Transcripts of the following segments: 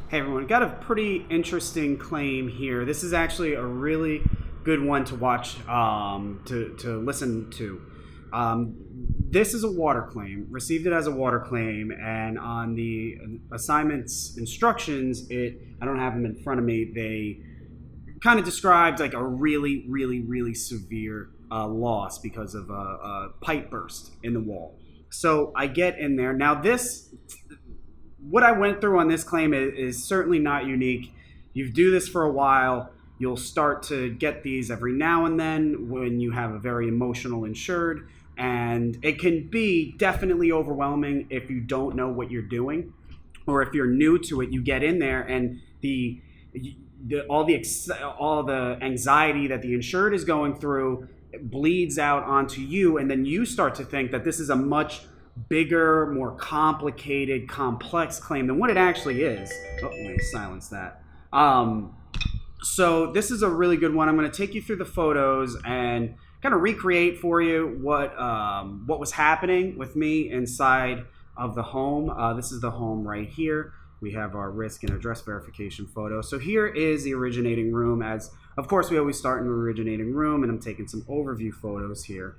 Hey everyone, got a pretty interesting claim here. This is actually a really good one to watch, to listen to. This is a water claim, received it as a water claim, and on the assignment's instructions, I don't have them in front of me, they kind of described like a really severe loss because of a pipe burst in the wall. So I get in there. Now what I went through on this claim is certainly not unique. You do this for a while, you'll start to get these every now and then when you have a very emotional insured, and it can be definitely overwhelming if you don't know what you're doing, or if you're new to it. You get in there and all the anxiety that the insured is going through bleeds out onto you, and then you start to think that this is a much bigger, more complicated, complex claim than what it actually is. Oh, let me silence that. So this is a really good one. I'm going to take you through the photos and kind of recreate for you what was happening with me inside of the home. This is the home right here. We have our risk and address verification photo. So here is the originating room. As of course we always start in the originating room, and I'm taking some overview photos here.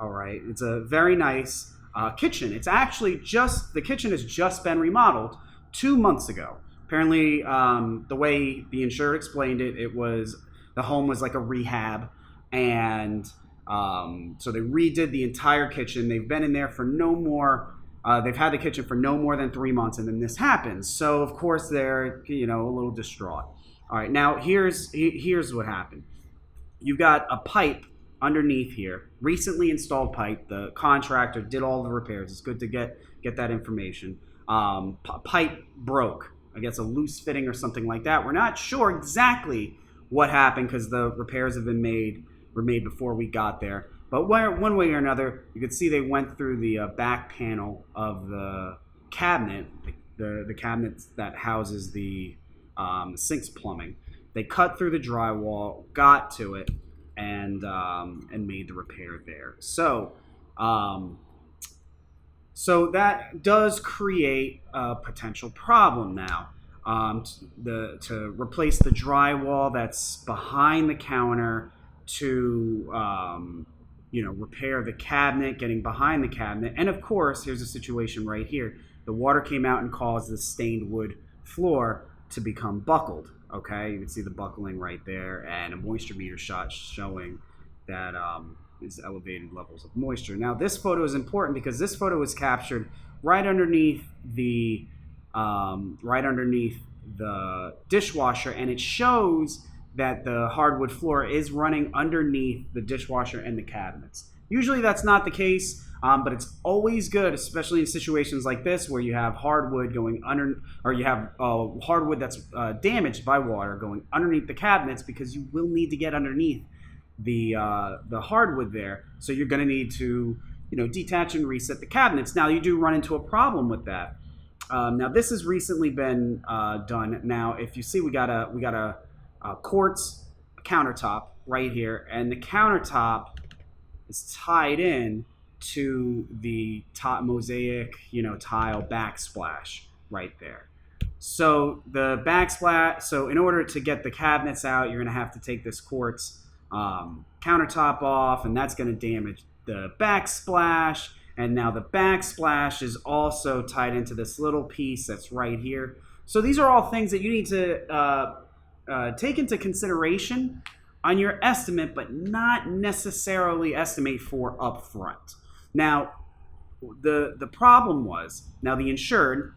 All right, it's a very nice kitchen. It's actually the kitchen has just been remodeled 2 months ago. Apparently, the way the insured explained it, the home was like a rehab, and so they redid the entire kitchen. They've been in there for they've had the kitchen for no more than 3 months, and then this happens. So of course they're a little distraught. All right, now here's what happened. You've got a pipe underneath here, recently installed pipe. The contractor did all the repairs. It's good to get that information. Pipe broke. I guess a loose fitting or something like that. We're not sure exactly what happened because the repairs were made before we got there. But one way or another, you could see they went through the back panel of the cabinet, the cabinet that houses the sink's plumbing. They cut through the drywall, got to it, and made the repair there. So that does create a potential problem now. To replace the drywall that's behind the counter, to repair the cabinet, getting behind the cabinet, and of course, here's a situation right here. The water came out and caused the stained wood floor to become buckled. Okay, you can see the buckling right there, and a moisture meter shot showing that is elevated levels of moisture. Now, this photo is important because this photo was captured right underneath the dishwasher, and it shows that the hardwood floor is running underneath the dishwasher and the cabinets. Usually that's not the case, but it's always good, especially in situations like this where you have hardwood going under, or you have hardwood that's damaged by water going underneath the cabinets, because you will need to get underneath the hardwood there. So you're going to need to detach and reset the cabinets. Now you do run into a problem with that. Now this has recently been done. Now if you see, we got a quartz countertop right here, and the countertop is tied in to the Mosaic tile backsplash right there. So the backsplash, so in order to get the cabinets out, you're going to have to take this quartz countertop off, and that's going to damage the backsplash. And now the backsplash is also tied into this little piece that's right here. So these are all things that you need to take into consideration on your estimate, but not necessarily estimate for up front. Now, the problem was, now the insured,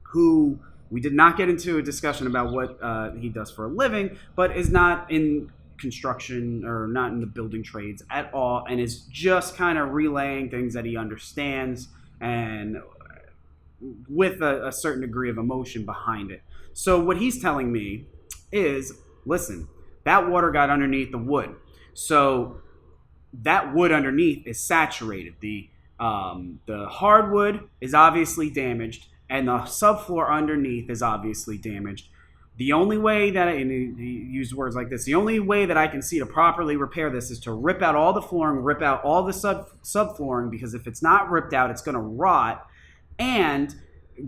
who we did not get into a discussion about what he does for a living, but is not in construction or not in the building trades at all, and is just kind of relaying things that he understands, and with a certain degree of emotion behind it. So what he's telling me is, listen, that water got underneath the wood. So that wood underneath is saturated. The hardwood is obviously damaged, and the subfloor underneath is obviously damaged. The only way that, and he used words like this, the only way that I can see to properly repair this is to rip out all the flooring, rip out all the subflooring, because if it's not ripped out, it's going to rot. And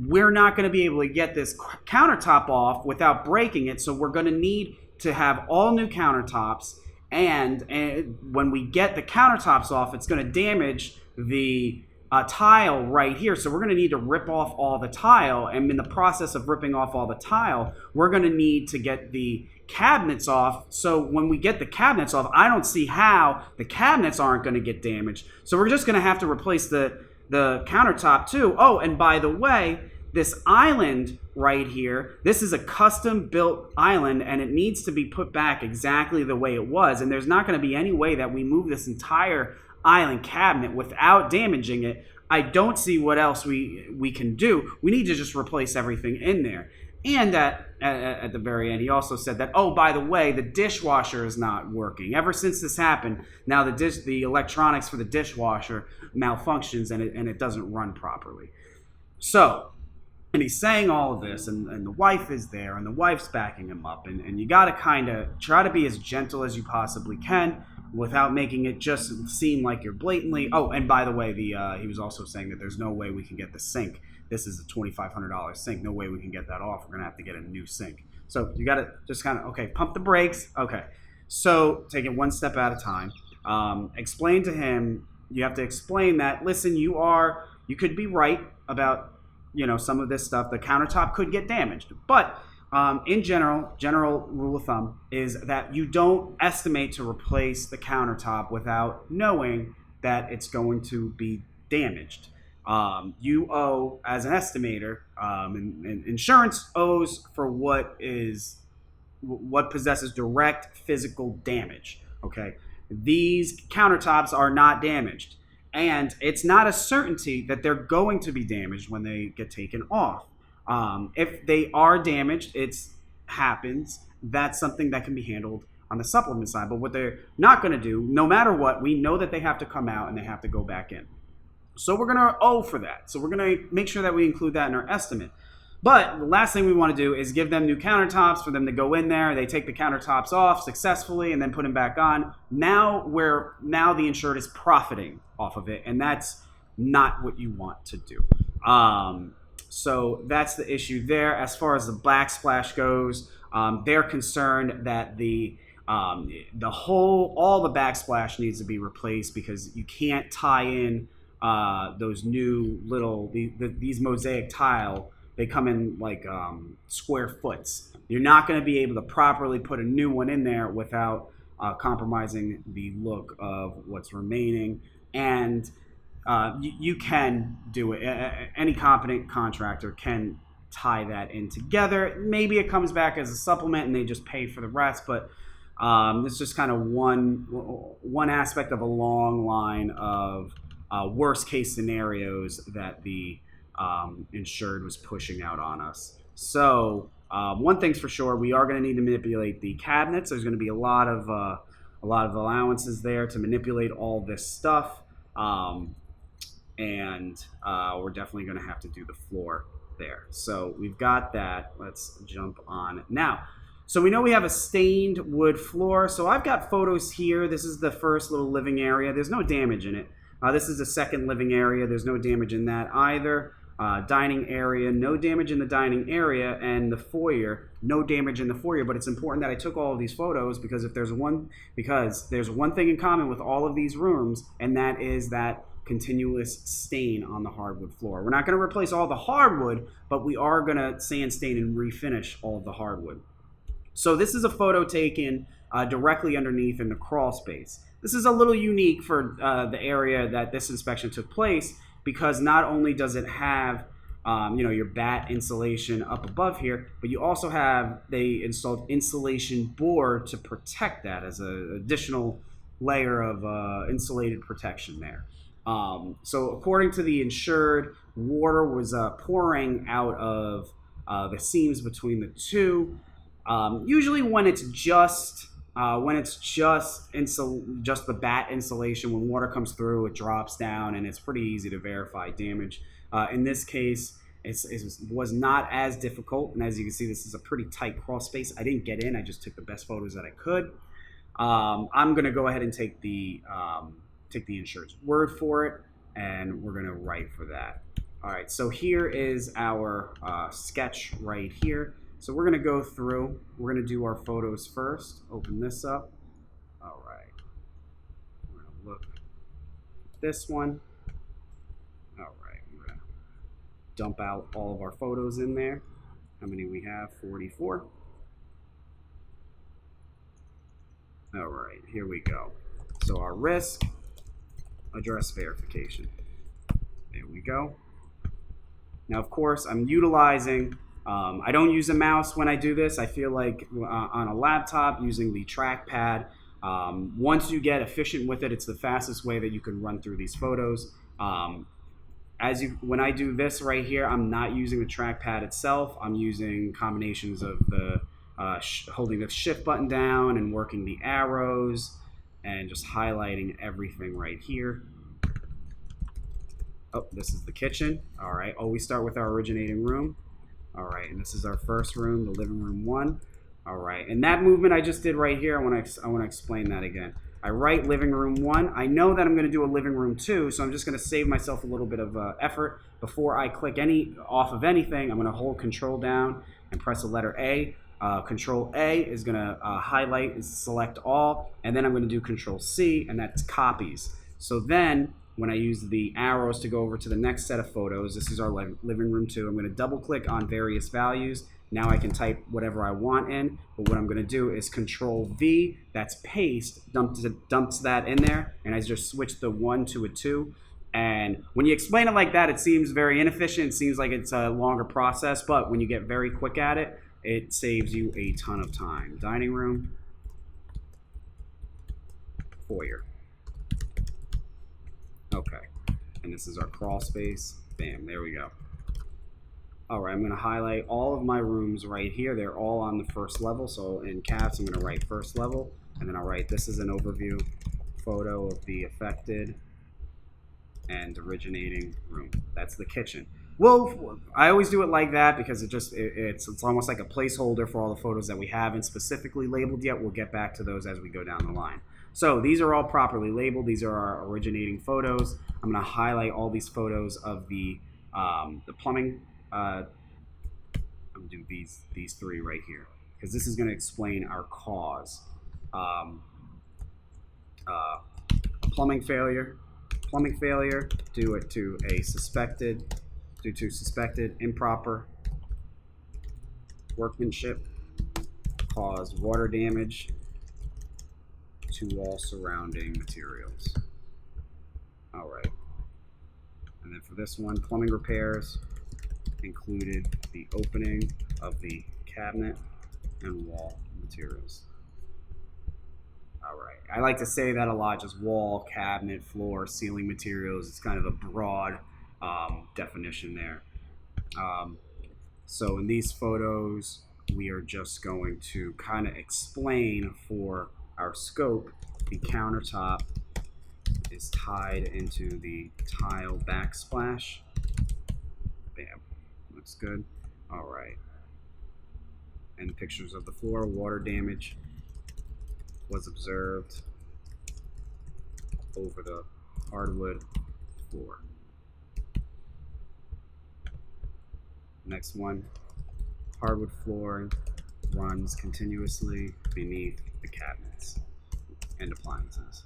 we're not going to be able to get this countertop off without breaking it. So we're going to need to have all new countertops. And when we get the countertops off, it's going to damage the tile right here. So we're going to need to rip off all the tile. And in the process of ripping off all the tile, we're going to need to get the cabinets off. So when we get the cabinets off, I don't see how the cabinets aren't going to get damaged. So we're just going to have to replace the countertop too. Oh, and by the way, this island right here, this is a custom built island, and it needs to be put back exactly the way it was. And there's not going to be any way that we move this entire island cabinet without damaging it. I don't see what else we can do. We need to just replace everything in there. And at the very end, he also said that, oh, by the way, the dishwasher is not working. Ever since this happened, now the electronics for the dishwasher malfunctions and it doesn't run properly. So, and he's saying all of this, and the wife is there, and the wife's backing him up. And you got to kind of try to be as gentle as you possibly can without making it just seem like you're blatantly... Oh, and by the way, he was also saying that there's no way we can get the sink. This is a $2,500 sink. No way we can get that off. We're going to have to get a new sink. So you got to just kind of, okay, pump the brakes. Okay. So take it one step at a time. Explain to him, you have to explain that, listen, you could be right about, some of this stuff. The countertop could get damaged. But in general rule of thumb is that you don't estimate to replace the countertop without knowing that it's going to be damaged. You owe, as an estimator, and insurance owes for what possesses direct physical damage. Okay, these countertops are not damaged, and it's not a certainty that they're going to be damaged when they get taken off. If they are damaged, it happens. That's something that can be handled on the supplement side. But what they're not going to do, no matter what, we know that they have to come out and they have to go back in. So we're going to owe for that. So we're going to make sure that we include that in our estimate. But the last thing we want to do is give them new countertops for them to go in there. They take the countertops off successfully and then put them back on. Now the insured is profiting off of it, and that's not what you want to do. So that's the issue there. As far as the backsplash goes, they're concerned that all the backsplash needs to be replaced because you can't tie in those new these Mosaic tile. They come in like square foots. You're not going to be able to properly put a new one in there without compromising the look of what's remaining. And you can do it. Any competent contractor can tie that in together. Maybe it comes back as a supplement and they just pay for the rest. But it's just kind of one aspect of a long line of worst case scenarios that the insured was pushing out on us. So one thing's for sure, we are going to need to manipulate the cabinets. There's going to be a lot of allowances there to manipulate all this stuff, and we're definitely going to have to do the floor there. So we've got that. Let's jump on now. So we know we have a stained wood floor. So I've got photos here. This is the first little living area. There's no damage in it. This is the second living area. There's no damage in that either. Dining area, no damage in the dining area, and the foyer, no damage in the foyer. But it's important that I took all of these photos because there's one thing in common with all of these rooms, and that is that continuous stain on the hardwood floor. We're not going to replace all the hardwood, but we are going to sand, stain, and refinish all of the hardwood. So this is a photo taken directly underneath in the crawl space. This is a little unique for the area that this inspection took place, because not only does it have your bat insulation up above here, but you also they installed insulation board to protect that as an additional layer of insulated protection there. So according to the insured, water was pouring out of the seams between the two. Usually when it's just the bat insulation, when water comes through, it drops down, and it's pretty easy to verify damage. In this case, it was not as difficult, and as you can see, this is a pretty tight crawl space. I didn't get in; I just took the best photos that I could. I'm going to go ahead and take the insured's word for it, and we're going to write for that. All right, so here is our sketch right here. So we're gonna go through, we're gonna do our photos first. Open this up. All right, we're gonna look at this one. All right, we're gonna dump out all of our photos in there. How many we have? 44. All right, here we go. So our risk, address verification. There we go. Now, of course, I'm utilizing, I don't use a mouse when I do this. I feel like on a laptop using the trackpad, once you get efficient with it, it's the fastest way that you can run through these photos. When I do this right here, I'm not using the trackpad itself. I'm using combinations of the holding the shift button down and working the arrows and just highlighting everything right here. Oh, this is the kitchen. All right, always start with our originating room. All right, and this is our first room, the living room 1. All right, and that movement I just did right here, I want to explain that again. I write living room 1. I know that I'm going to do a living room 2, so I'm just going to save myself a little bit of effort. Before I click off of anything, I'm going to hold Control down and press the letter A. Control A is going to highlight, select all, and then I'm going to do Control C, and that's copies. So then, when I use the arrows to go over to the next set of photos, this is our living room 2. I'm going to double click on various values. Now I can type whatever I want in, but what I'm going to do is Control V, that's paste, dumps that in there, and I just switch the 1 to a 2. And when you explain it like that, it seems very inefficient. It seems like it's a longer process, but when you get very quick at it, it saves you a ton of time. Dining room, foyer. Okay, and this is our crawl space. Bam, there we go. All right, I'm going to highlight all of my rooms right here. They're all on the first level, so in caps, I'm going to write first level, and then I'll write this is an overview photo of the affected and originating room. That's the kitchen. Well, I always do it like that because it's almost like a placeholder for all the photos that we haven't specifically labeled yet. We'll get back to those as we go down the line. So these are all properly labeled. These are our originating photos. I'm going to highlight all these photos of the plumbing. I'm going to do these 3 right here because this is going to explain our cause. Plumbing failure, due to suspected improper workmanship, caused water damage to all surrounding materials. All right. And then for this one, plumbing repairs included the opening of the cabinet and wall materials. All right. I like to say that a lot, just wall, cabinet, floor, ceiling materials. It's kind of a broad definition there. So in these photos, we are just going to kind of explain for our scope, the countertop is tied into the tile backsplash. Bam, looks good. All right. And pictures of the floor, water damage was observed over the hardwood floor. Next one, hardwood flooring runs continuously beneath the cabinets and appliances.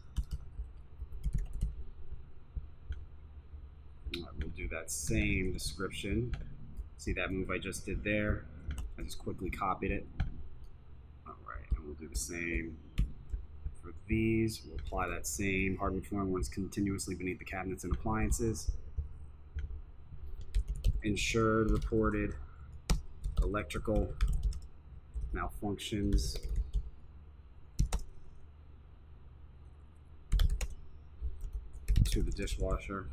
We'll do that same description. See that move I just did there? I just quickly copied it. All right, and we'll do the same for these. We'll apply that same hardwood flooring runs continuously beneath the cabinets and appliances. Insured reported electrical malfunctions to the dishwasher.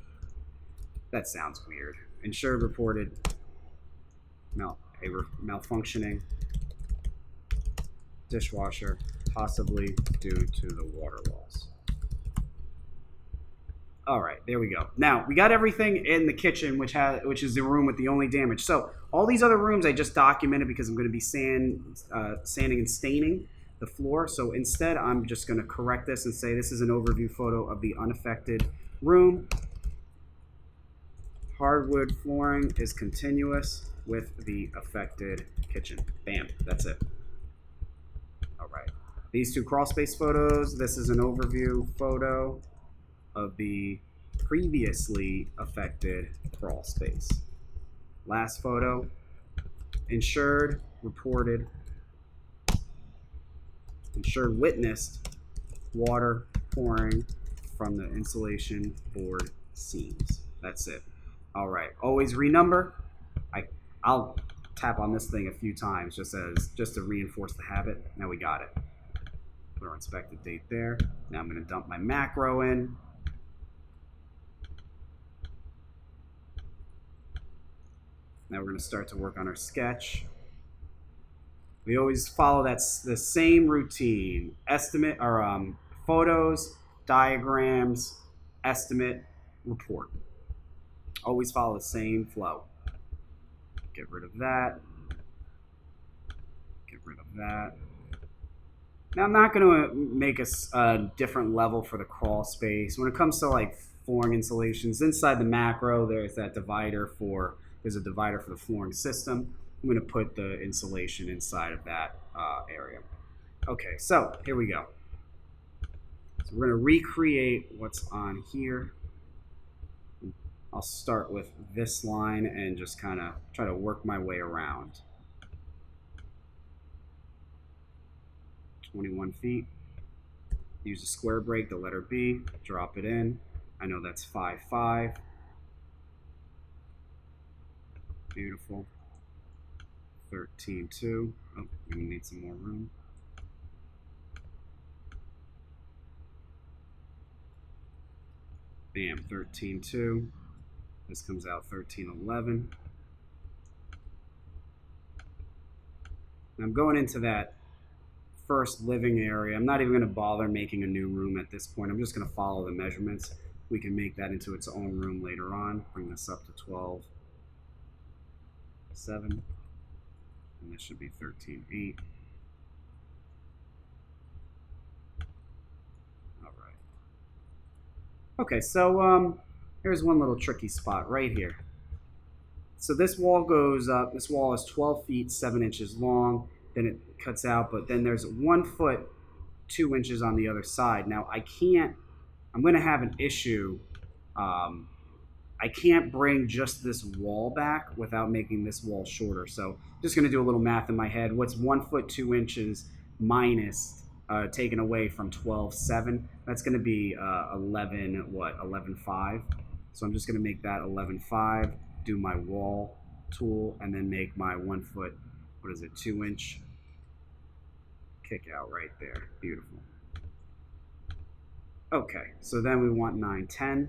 That sounds weird. Insured reported malfunctioning dishwasher, possibly due to the water loss. All right, there we go. Now, we got everything in the kitchen, which is the room with the only damage. So all these other rooms I just documented because I'm going to be sanding and staining the floor. So instead, I'm just going to correct this and say this is an overview photo of the unaffected room. Hardwood flooring is continuous with the affected kitchen. Bam, that's it. All right. These two crawl space photos, this is an overview photo of the previously affected crawl space. Last photo, insured, reported, insured witnessed water pouring from the insulation board seams. That's it. All right, always renumber. I'll tap on this thing a few times just to reinforce the habit. Now we got it. Put our inspected date there. Now I'm going to dump my macro in. Now we're going to start to work on our sketch. We always follow the same routine. Estimate or photos, diagrams, estimate, report. Always follow the same flow. Get rid of that. Get rid of that. Now I'm not going to make a different level for the crawl space. When it comes to like flooring installations, inside the macro there's a divider for the flooring system. I'm going to put the insulation inside of that area. Okay, so here we go. So we're going to recreate what's on here. I'll start with this line and just kind of try to work my way around. 21 feet. Use a square break, the letter B, drop it in. I know that's 5'5". Beautiful. 13.2. Oh, we need some more room. Bam, 13.2. This comes out 13.11. I'm going into that first living area. I'm not even going to bother making a new room at this point. I'm just going to follow the measurements. We can make that into its own room later on. Bring this up to 12.7. And this should be 13.8. All right. Okay, so here's one little tricky spot right here. So this wall goes up. This wall is 12 feet 7 inches long. Then it cuts out, but then there's 1 foot 2 inches on the other side. Now I'm going to have an issue. I can't bring just this wall back without making this wall shorter. So I'm just going to do a little math in my head. What's 1 foot 2 inches minus taken away from 12.7? That's going to be 11.5. So I'm just going to make that 11.5. Do my wall tool and then make my 1 foot, 2 inch kick out right there. Beautiful. Okay, so then we want 9.10.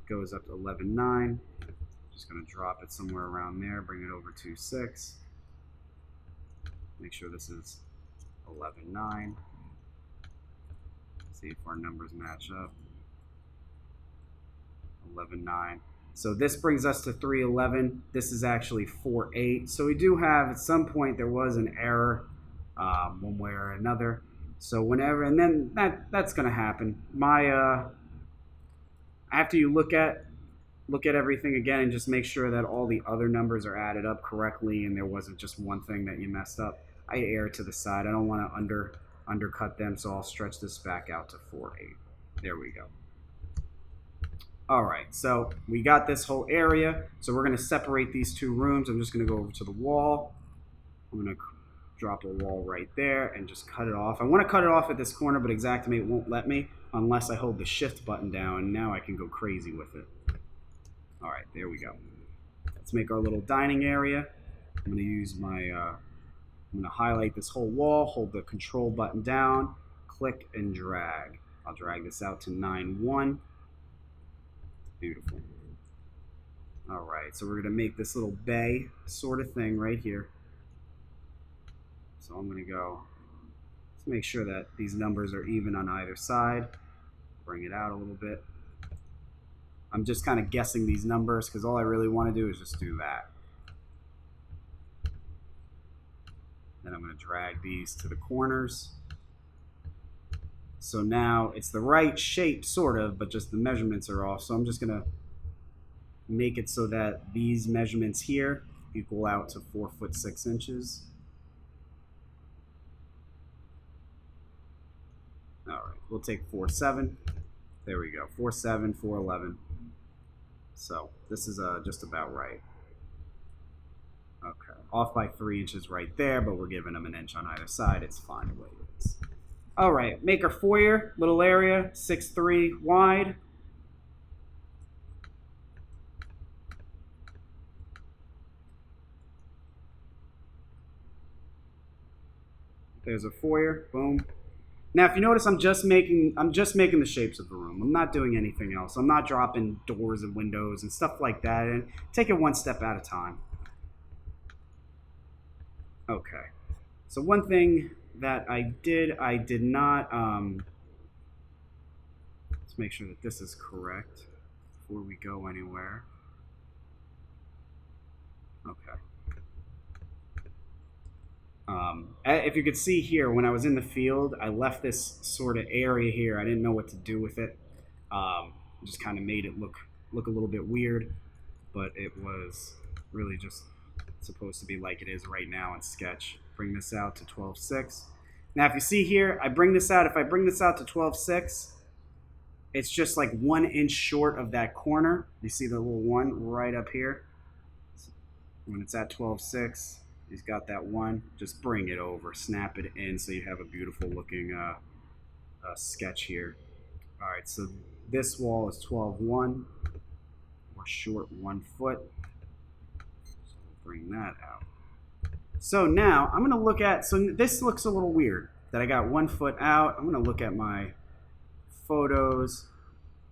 Goes up to 11.9. Just going to drop it somewhere around there, bring it over to 6. Make sure this is 11.9. See if our numbers match up. 11.9. So this brings us to 3.11. This is actually 4.8. So we do have, at some point, there was an error one way or another. So whenever, and then that's going to happen. After you look at everything again and just make sure that all the other numbers are added up correctly and there wasn't just one thing that you messed up, I err to the side. I don't want to undercut them, so I'll stretch this back out to 4.8. There we go. All right, so we got this whole area. So we're going to separate these two rooms. I'm just going to go over to the wall. I'm going to drop a wall right there and just cut it off. I want to cut it off at this corner, but Xactimate won't let me unless I hold the shift button down, and now I can go crazy with it. All right, there we go. Let's make our little dining area. I'm going to use my, I'm going to highlight this whole wall, hold the control button down, click and drag. I'll drag this out to 9.1. Beautiful. All right, so we're going to make this little bay sort of thing right here. So I'm going to go, let's make sure that these numbers are even on either side. Bring it out a little bit. I'm just kind of guessing these numbers because all I really want to do is just do that. Then I'm going to drag these to the corners. So now it's the right shape, sort of, but just the measurements are off. So I'm just gonna make it so that these measurements here equal out to 4 foot 6 inches. All right, we'll take 4'7". There we go, 4'7", 4'11". So this is just about right. Okay, off by 3 inches right there, but we're giving them an inch on either side. It's fine the way it is. All right, make our foyer, little area, 6'3" wide. There's a foyer, boom. Now, if you notice, I'm just making the shapes of the room. I'm not doing anything else. I'm not dropping doors and windows and stuff like that. And take it one step at a time. Okay. So one thing that I did not. Let's make sure that this is correct before we go anywhere. Okay. If you could see here, when I was in the field, I left this sort of area here. I didn't know what to do with it. Just kind of made it look a little bit weird, but it was really just supposed to be like it is right now in Sketch. Bring this out to 12.6. Now, if you see here, I bring this out. If I bring this out to 12.6, it's just like 1 inch short of that corner. You see the little one right up here? When it's at 12.6. He's got that one. Just bring it over, snap it in, so you have a beautiful looking sketch here. All right, so this wall is 12.1. We're short 1 foot. So bring that out. So now I'm gonna look at. So this looks a little weird that I got 1 foot out. I'm gonna look at my photos.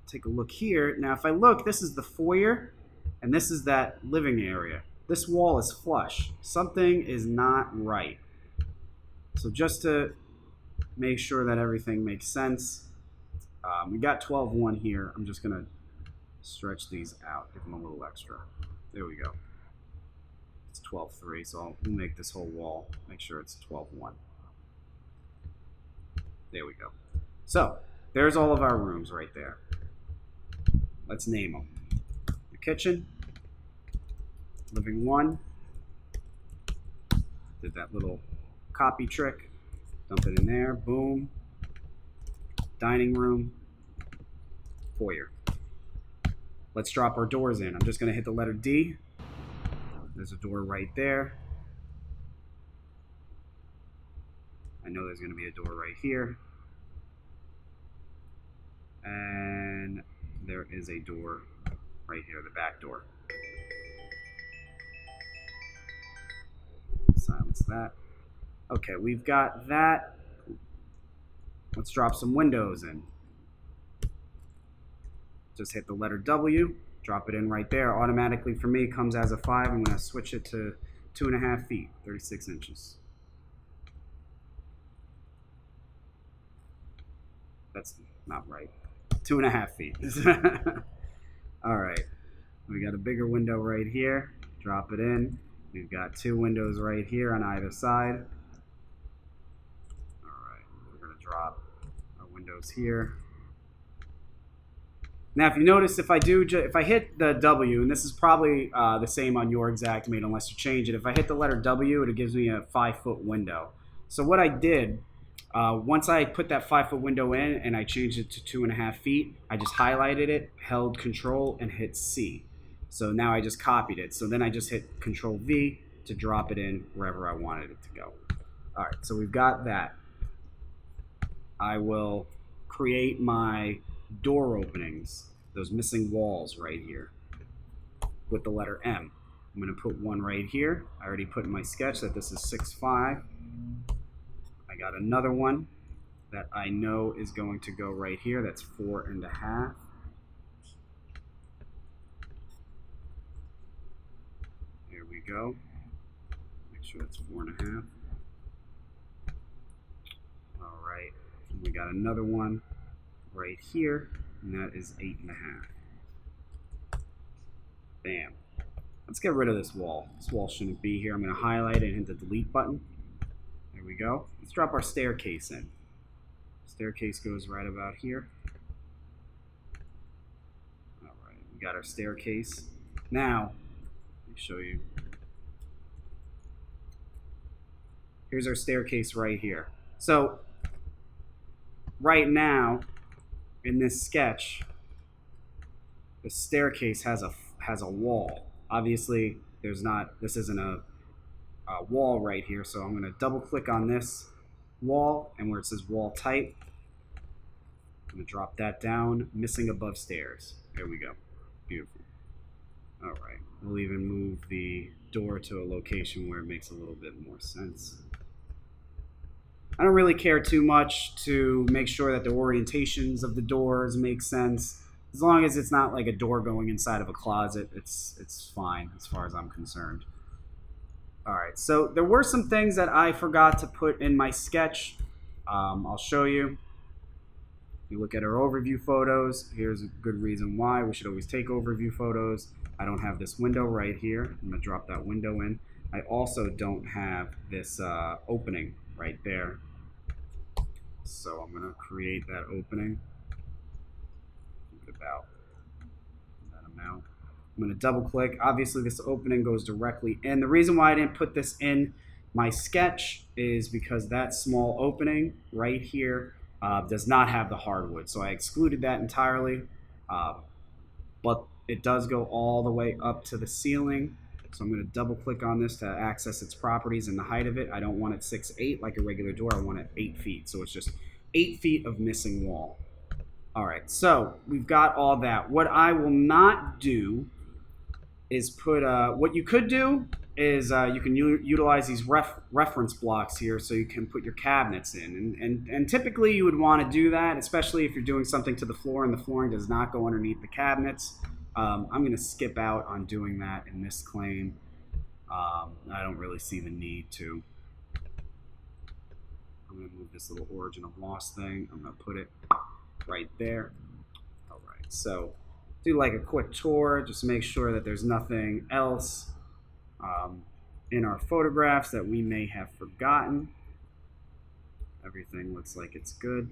Take a look here. Now, if I look, this is the foyer, and this is that living area. This wall is flush. Something is not right. So just to make sure that everything makes sense, we got 12.1 here. I'm just going to stretch these out, give them a little extra. There we go. It's 12.3, so we'll make this whole wall, make sure it's 12.1. There we go. So there's all of our rooms right there. Let's name them. The kitchen. Living 1, did that little copy trick, dump it in there, boom. Dining room, foyer. Let's drop our doors in. I'm just going to hit the letter D. There's a door right there. I know there's going to be a door right here. And there is a door right here, the back door. Silence that. Okay, we've got that. Let's drop some windows in. Just hit the letter W, drop it in right there. Automatically for me comes as a 5. I'm going to switch it to 2.5 feet, 36 inches. That's not right. 2.5 feet. All right. We got a bigger window right here. Drop it in. We've got 2 windows right here on either side. All right, we're going to drop our windows here. Now, if you notice, if I hit the W, and this is probably the same on your Xactimate unless you change it. If I hit the letter W, it gives me a 5-foot window. So what I did, once I put that 5-foot window in and I changed it to 2.5 feet, I just highlighted it, held Control, and hit C. So now I just copied it. So then I just hit Control V to drop it in wherever I wanted it to go. All right, so we've got that. I will create my door openings, those missing walls right here, with the letter M. I'm going to put one right here. I already put in my sketch that this is 6'5". I got another one that I know is going to go right here. That's 4.5. There we go. Make sure that's 4.5. All right. And we got another one right here, and that is 8.5. Bam. Let's get rid of this wall. This wall shouldn't be here. I'm going to highlight it and hit the delete button. There we go. Let's drop our staircase in. Staircase goes right about here. All right, we got our staircase. Now, let me show you. Here's our staircase right here. So, right now, in this sketch, the staircase has a wall. Obviously, this isn't a wall right here, so I'm going to double click on this wall, and where it says wall type, I'm going to drop that down, missing above stairs. There we go. Beautiful. All right, we'll even move the door to a location where it makes a little bit more sense. I don't really care too much to make sure that the orientations of the doors make sense. As long as it's not like a door going inside of a closet, it's fine as far as I'm concerned. All right, so there were some things that I forgot to put in my sketch. I'll show you. If you look at our overview photos, here's a good reason why we should always take overview photos. I don't have this window right here. I'm going to drop that window in. I also don't have this opening right there. So I'm going to create that opening. About that amount. I'm going to double click. Obviously this opening goes directly in. The reason why I didn't put this in my sketch is because that small opening right here does not have the hardwood. So I excluded that entirely. But it does go all the way up to the ceiling. So I'm going to double click on this to access its properties and the height of it. I don't want it 6'8" like a regular door. I want it 8 feet. So it's just 8 feet of missing wall. All right, so we've got all that. What I will not do is put, what you could do is you can utilize these reference blocks here so you can put your cabinets in. And typically you would want to do that, especially if you're doing something to the floor and the flooring does not go underneath the cabinets. I'm going to skip out on doing that in this claim. I don't really see the need to. I'm going to move this little origin of loss thing. I'm going to put it right there. All right, so do like a quick tour, just make sure that there's nothing else in our photographs that we may have forgotten. Everything looks like it's good.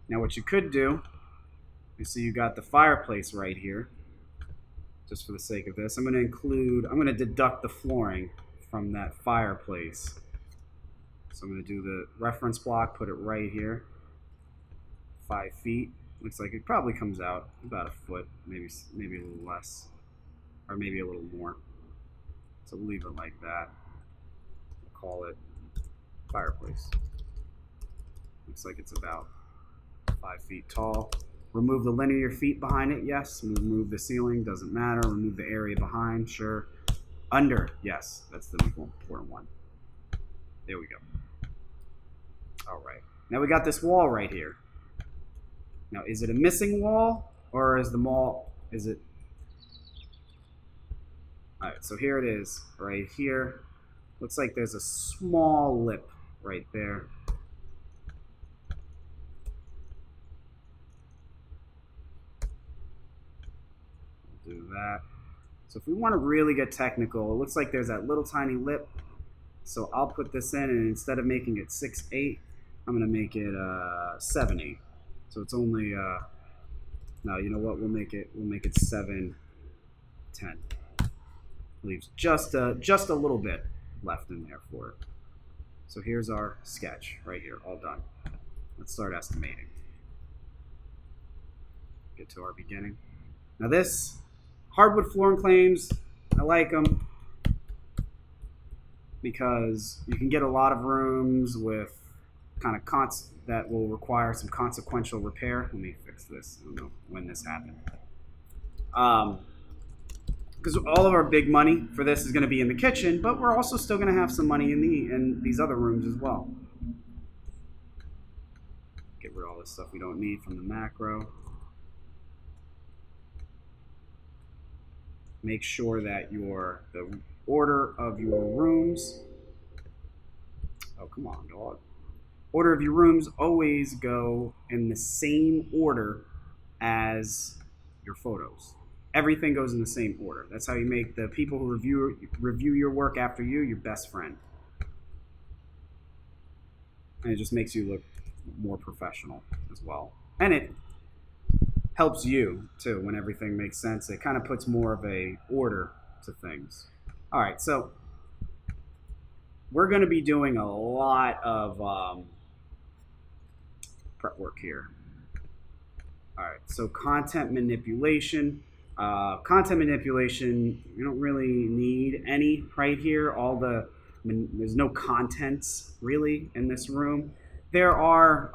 Now what you could do, you see you got the fireplace right here. Just for the sake of this, I'm going to deduct the flooring from that fireplace. So I'm going to do the reference block, put it right here, 5 feet. Looks like it probably comes out about a foot, maybe a little less, or maybe a little more. So we'll leave it like that. We'll call it fireplace. Looks like it's about 5 feet tall. Remove the linear feet behind it, yes. Remove the ceiling, doesn't matter. Remove the area behind, sure. Under, yes, that's the important one. There we go. All right, now we got this wall right here. Now, is it a missing wall, or is the wall, is it? All right, so here it is, right here. Looks like there's a small lip right there. Do that. So if we want to really get technical, it looks like there's that little tiny lip. So I'll put this in, and instead of making it 6'8", I'm going to make it 7'8". So it's only no, you know what? We'll make it 7'10". Leaves just a little bit left in there for it. So here's our sketch right here, all done. Let's start estimating. Get to our beginning. Now this hardwood flooring claims, I like them because you can get a lot of rooms with kind of that will require some consequential repair. Let me fix this. I don't know when this happened. Because all of our big money for this is going to be in the kitchen, but we're also still going to have some money in these other rooms as well. Get rid of all this stuff we don't need from the macro. Make sure that the order of your rooms. Oh, come on, dog. Order of your rooms always go in the same order as your photos. Everything goes in the same order. That's how you make the people who review your work after you your best friend. And it just makes you look more professional as well. And it helps you too when everything makes sense. It kind of puts more of a order to things. All right, so we're going to be doing a lot of prep work here. All right, so content manipulation. Content manipulation, you don't really need any right here. There's no contents really in this room. There are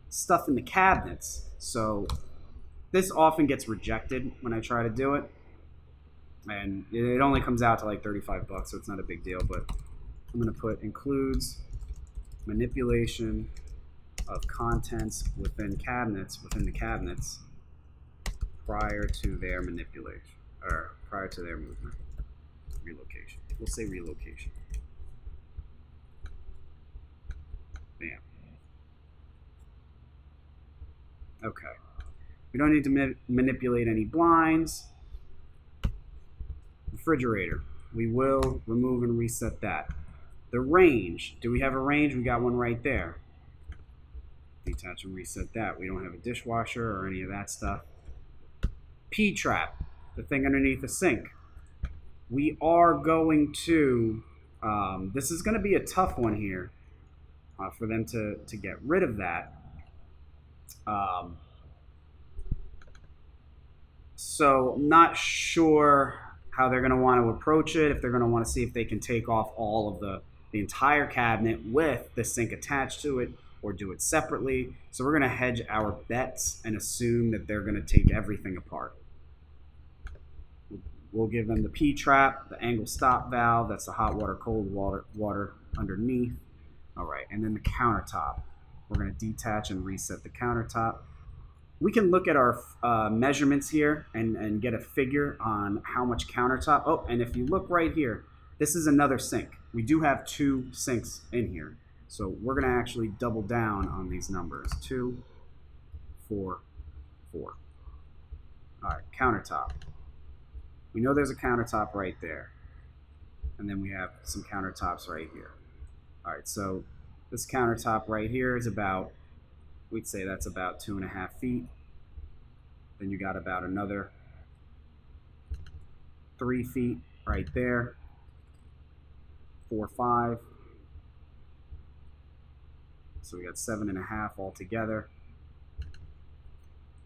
stuff in the cabinets, so this often gets rejected when I try to do it, and it only comes out to like 35 bucks, so it's not a big deal. But I'm going to put includes manipulation of contents within the cabinets prior to their manipulation, or prior to their movement, relocation. We'll say relocation. Bam. Okay. We don't need to manipulate any blinds. Refrigerator. We will remove and reset that. The range. Do we have a range? We got one right there. Detach and reset that. We don't have a dishwasher or any of that stuff. P-trap. The thing underneath the sink. We are going to... this is going to be a tough one here for them to get rid of that. So I'm not sure how they're going to want to approach it, if they're going to want to see if they can take off all of the entire cabinet with the sink attached to it, or do it separately. So we're going to hedge our bets and assume that they're going to take everything apart. We'll give them the P-trap, the angle stop valve, that's the hot water, cold water underneath. All right, and then the countertop. We're going to detach and reset the countertop. We can look at our measurements here and get a figure on how much countertop. Oh, and if you look right here, this is another sink. We do have 2 sinks in here. So we're going to actually double down on these numbers. 2, 4, 4. All right, countertop. We know there's a countertop right there. And then we have some countertops right here. All right, so this countertop right here is about, we'd say that's about 2.5 feet. Then you got about another 3 feet right there. 4, 5. So we got 7.5 altogether.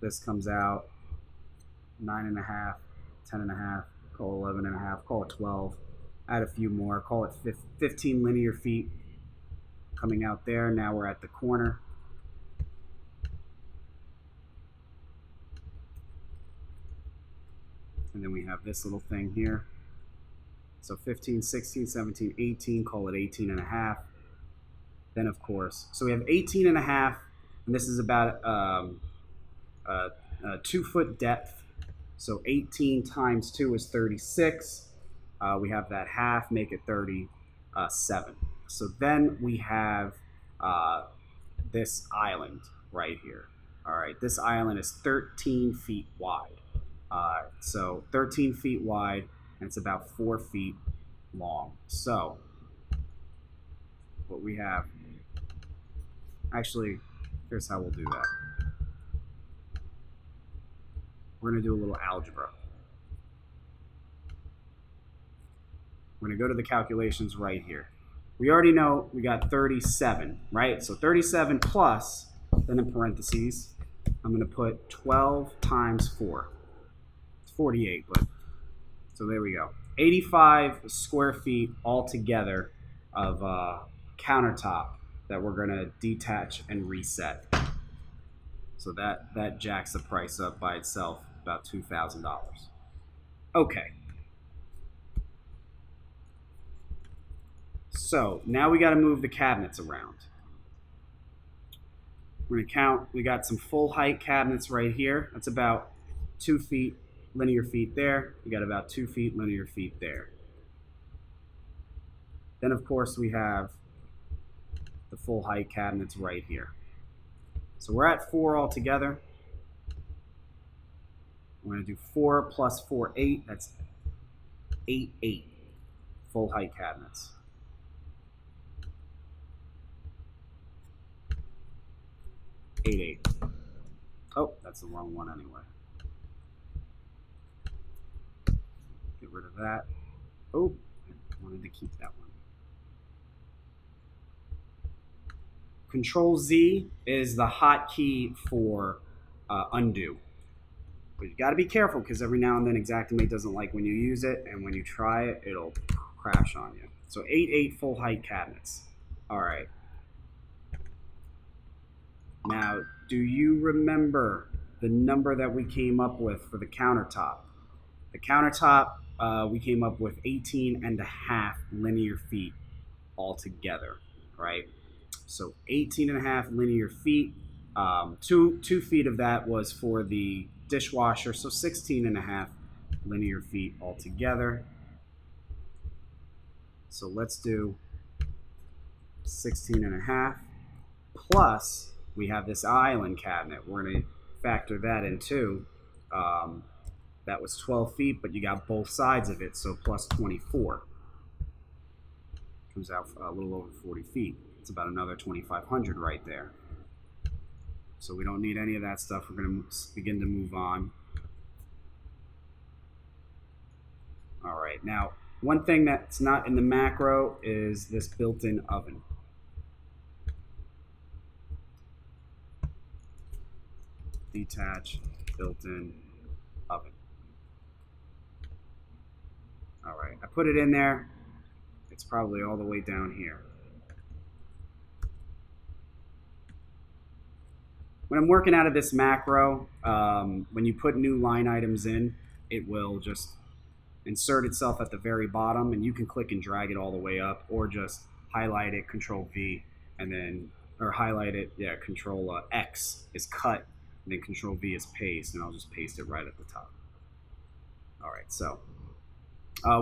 This comes out 9.5, 10.5, call 11.5, call it 12. Add a few more, call it 15 linear feet coming out there. Now we're at the corner. And then we have this little thing here. So 15, 16, 17, 18, call it 18.5. Then of course, so we have 18.5, and this is about a 2 foot depth. So 18 times 2 is 36. We have that half, make it 37. So then we have this island right here. All right, this island is 13 feet wide. So 13 feet wide, and it's about 4 feet long. So what we have, actually, here's how we'll do that. We're going to do a little algebra. We're going to go to the calculations right here. We already know we got 37, right? So 37 plus, then in parentheses, I'm going to put 12 times 4. It's 48, but so there we go. 85 square feet altogether of countertop that we're going to detach and reset. So that jacks the price up by itself about $2,000. Okay. So now we got to move the cabinets around. We're going to count. We got some full height cabinets right here. That's about 2 feet linear feet there. We got about 2 feet linear feet there. Then of course we have the full height cabinets right here. So we're at 4 altogether. We're going to do 4 plus 4, 8. That's 8 full height cabinets. 8.8. Oh, that's the wrong one anyway. Get rid of that. Oh, I wanted to keep that one. Control Z is the hotkey for undo. But you got to be careful because every now and then Xactimate doesn't like when you use it, and when you try it, it'll crash on you. So 8.8 full height cabinets. All right. Now, do you remember the number that we came up with for the countertop? The countertop, we came up with 18.5 linear feet altogether, right? So 18.5 linear feet. Two feet of that was for the dishwasher, so 16.5 linear feet altogether. So let's do 16.5 plus we have this island cabinet. We're going to factor that in too. That was 12 feet, but you got both sides of it, so plus 24. Comes out a little over 40 feet. It's about another 2,500 right there. So we don't need any of that stuff. We're going to begin to move on. All right, now one thing that's not in the macro is this built-in oven. Detach built-in oven. All right, I put it in there. It's probably all the way down here. When I'm working out of this macro, when you put new line items in, it will just insert itself at the very bottom, and you can click and drag it all the way up, or just highlight it, Control V, and then, or highlight it, yeah, Control X is cut, and then Control V is paste, and I'll just paste it right at the top. All right, so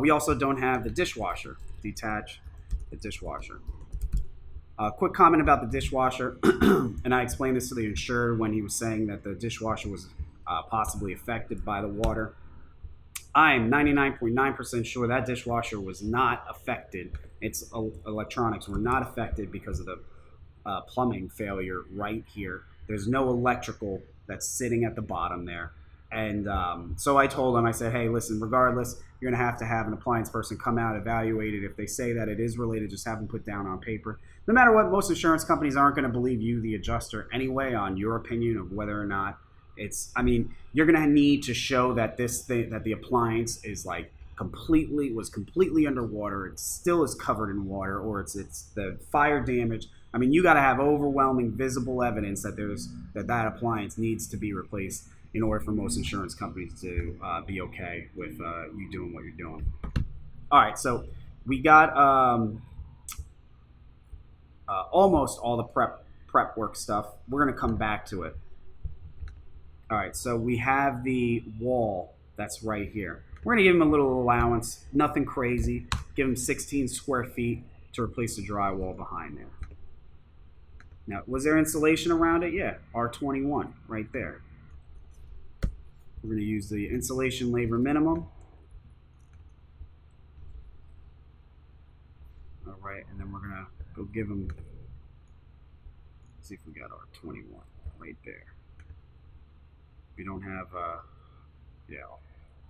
we also don't have the dishwasher. Detach the dishwasher. Quick comment about the dishwasher, and I explained this to the insured when he was saying that the dishwasher was possibly affected by the water. I'm 99.9% sure that dishwasher was not affected. Its electronics were not affected because of the plumbing failure right here. There's no electrical that's sitting at the bottom there. And so I told him, I said, hey, listen, regardless, you're going to have an appliance person come out, evaluate it. If they say that it is related, just have them put down on paper. No matter what, most insurance companies aren't going to believe you, the adjuster, anyway, on your opinion of whether or not it's, I mean, you're going to need to show that this thing, that the appliance is like was completely underwater. It still is covered in water, or it's the fire damage. I mean, you got to have overwhelming visible evidence that that appliance needs to be replaced in order for most insurance companies to be okay with you doing what you're doing. All right, so we got almost all the prep work stuff. We're going to come back to it. All right, so we have the wall that's right here. We're going to give him a little allowance, nothing crazy. Give him 16 square feet to replace the drywall behind there. Now, was there insulation around it? Yeah, R21 right there. We're going to use the insulation labor minimum. All right, and then we're going to go give them, see if we got R21 right there. We don't have, yeah,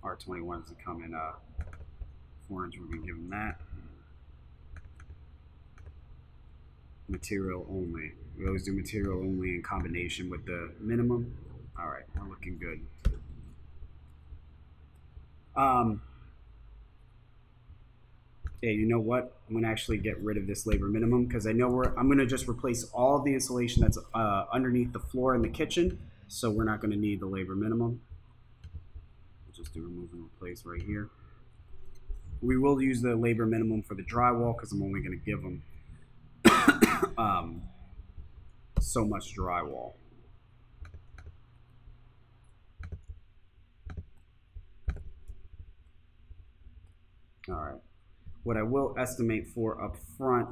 R21s that come in 4-inch. We're going to give them that. Material only. We always do material only in combination with the minimum. All right, we're looking good. Yeah, you know what? I'm gonna actually get rid of this labor minimum because I know I'm gonna just replace all of the insulation that's underneath the floor in the kitchen, so we're not gonna need the labor minimum. We'll just do remove and replace right here. We will use the labor minimum for the drywall because I'm only gonna give them so much drywall. All right. What I will estimate for up front,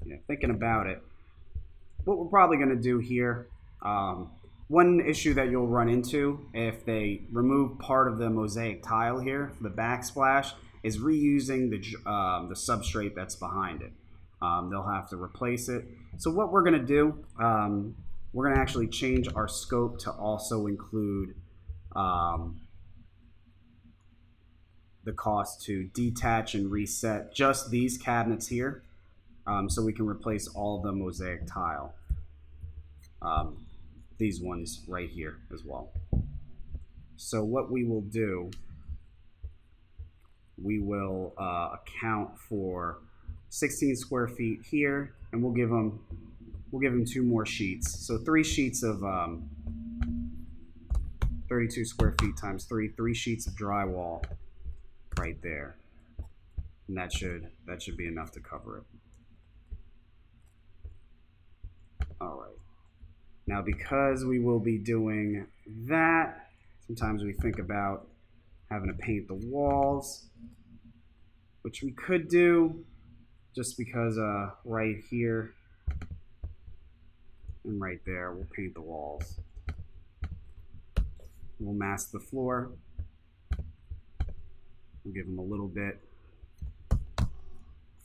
yeah, thinking about it, what we're probably going to do here, one issue that you'll run into if they remove part of the mosaic tile here, the backsplash, is reusing the substrate that's behind it. they'll have to replace it. So what we're going to do, we're going to actually change our scope to also include the cost to detach and reset just these cabinets here, so we can replace all of the Mosaic tile. These ones right here as well. So what we will do, we will account for 16 square feet here, and we'll give them 2 more sheets. So 3 sheets of 32 square feet times 3 sheets of drywall right there, and that should be enough to cover it. All right. Now, because we will be doing that, sometimes we think about having to paint the walls, which we could do just because right here and right there, we'll paint the walls. We'll mask the floor. We'll give them a little bit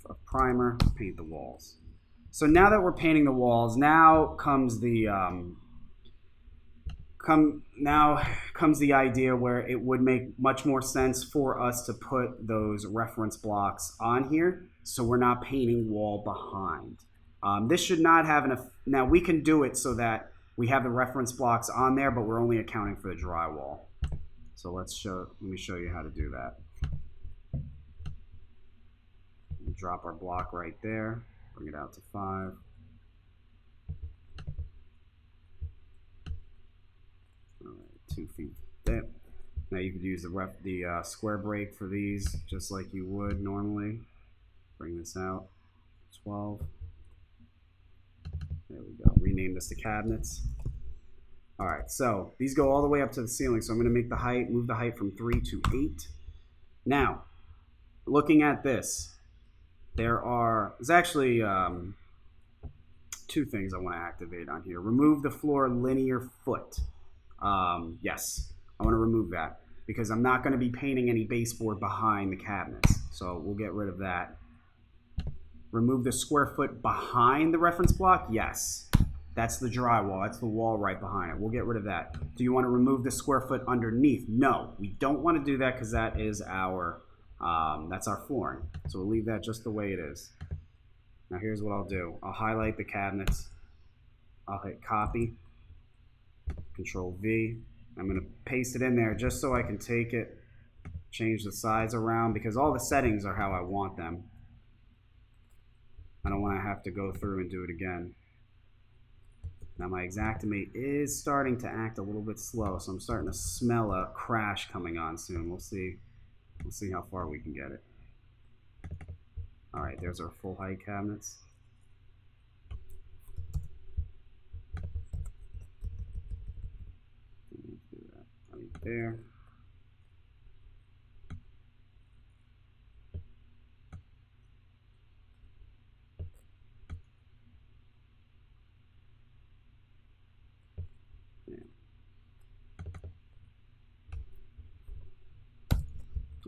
of primer, paint the walls. So now that we're painting the walls, now comes the idea where it would make much more sense for us to put those reference blocks on here, so we're not painting wall behind. This should not have enough. Now we can do it so that we have the reference blocks on there, but we're only accounting for the drywall. So let me show you how to do that. Drop our block right there, bring it out to 5. All right, 2 feet dip. Now you could use the square break for these just like you would normally. Bring this out, 12. There we go. Rename this to cabinets. All right, so these go all the way up to the ceiling. So I'm going to make the height, move the height from 3 to 8. Now, looking at this, there's actually 2 things I want to activate on here. Remove the floor linear foot. Yes, I want to remove that because I'm not going to be painting any baseboard behind the cabinets. So we'll get rid of that. Remove the square foot behind the reference block. Yes, that's the drywall. That's the wall right behind it. We'll get rid of that. Do you want to remove the square foot underneath? No, we don't want to do that because that is that's our flooring. So we'll leave that just the way it is. Now here's what I'll do. I'll highlight the cabinets. I'll hit copy, Control V. I'm going to paste it in there just so I can take it, change the size around, because all the settings are how I want them. I don't want to have to go through and do it again. Now my Xactimate is starting to act a little bit slow, so I'm starting to smell a crash coming on soon. We'll see how far we can get it. All right, there's our full height cabinets. Let's do that right there.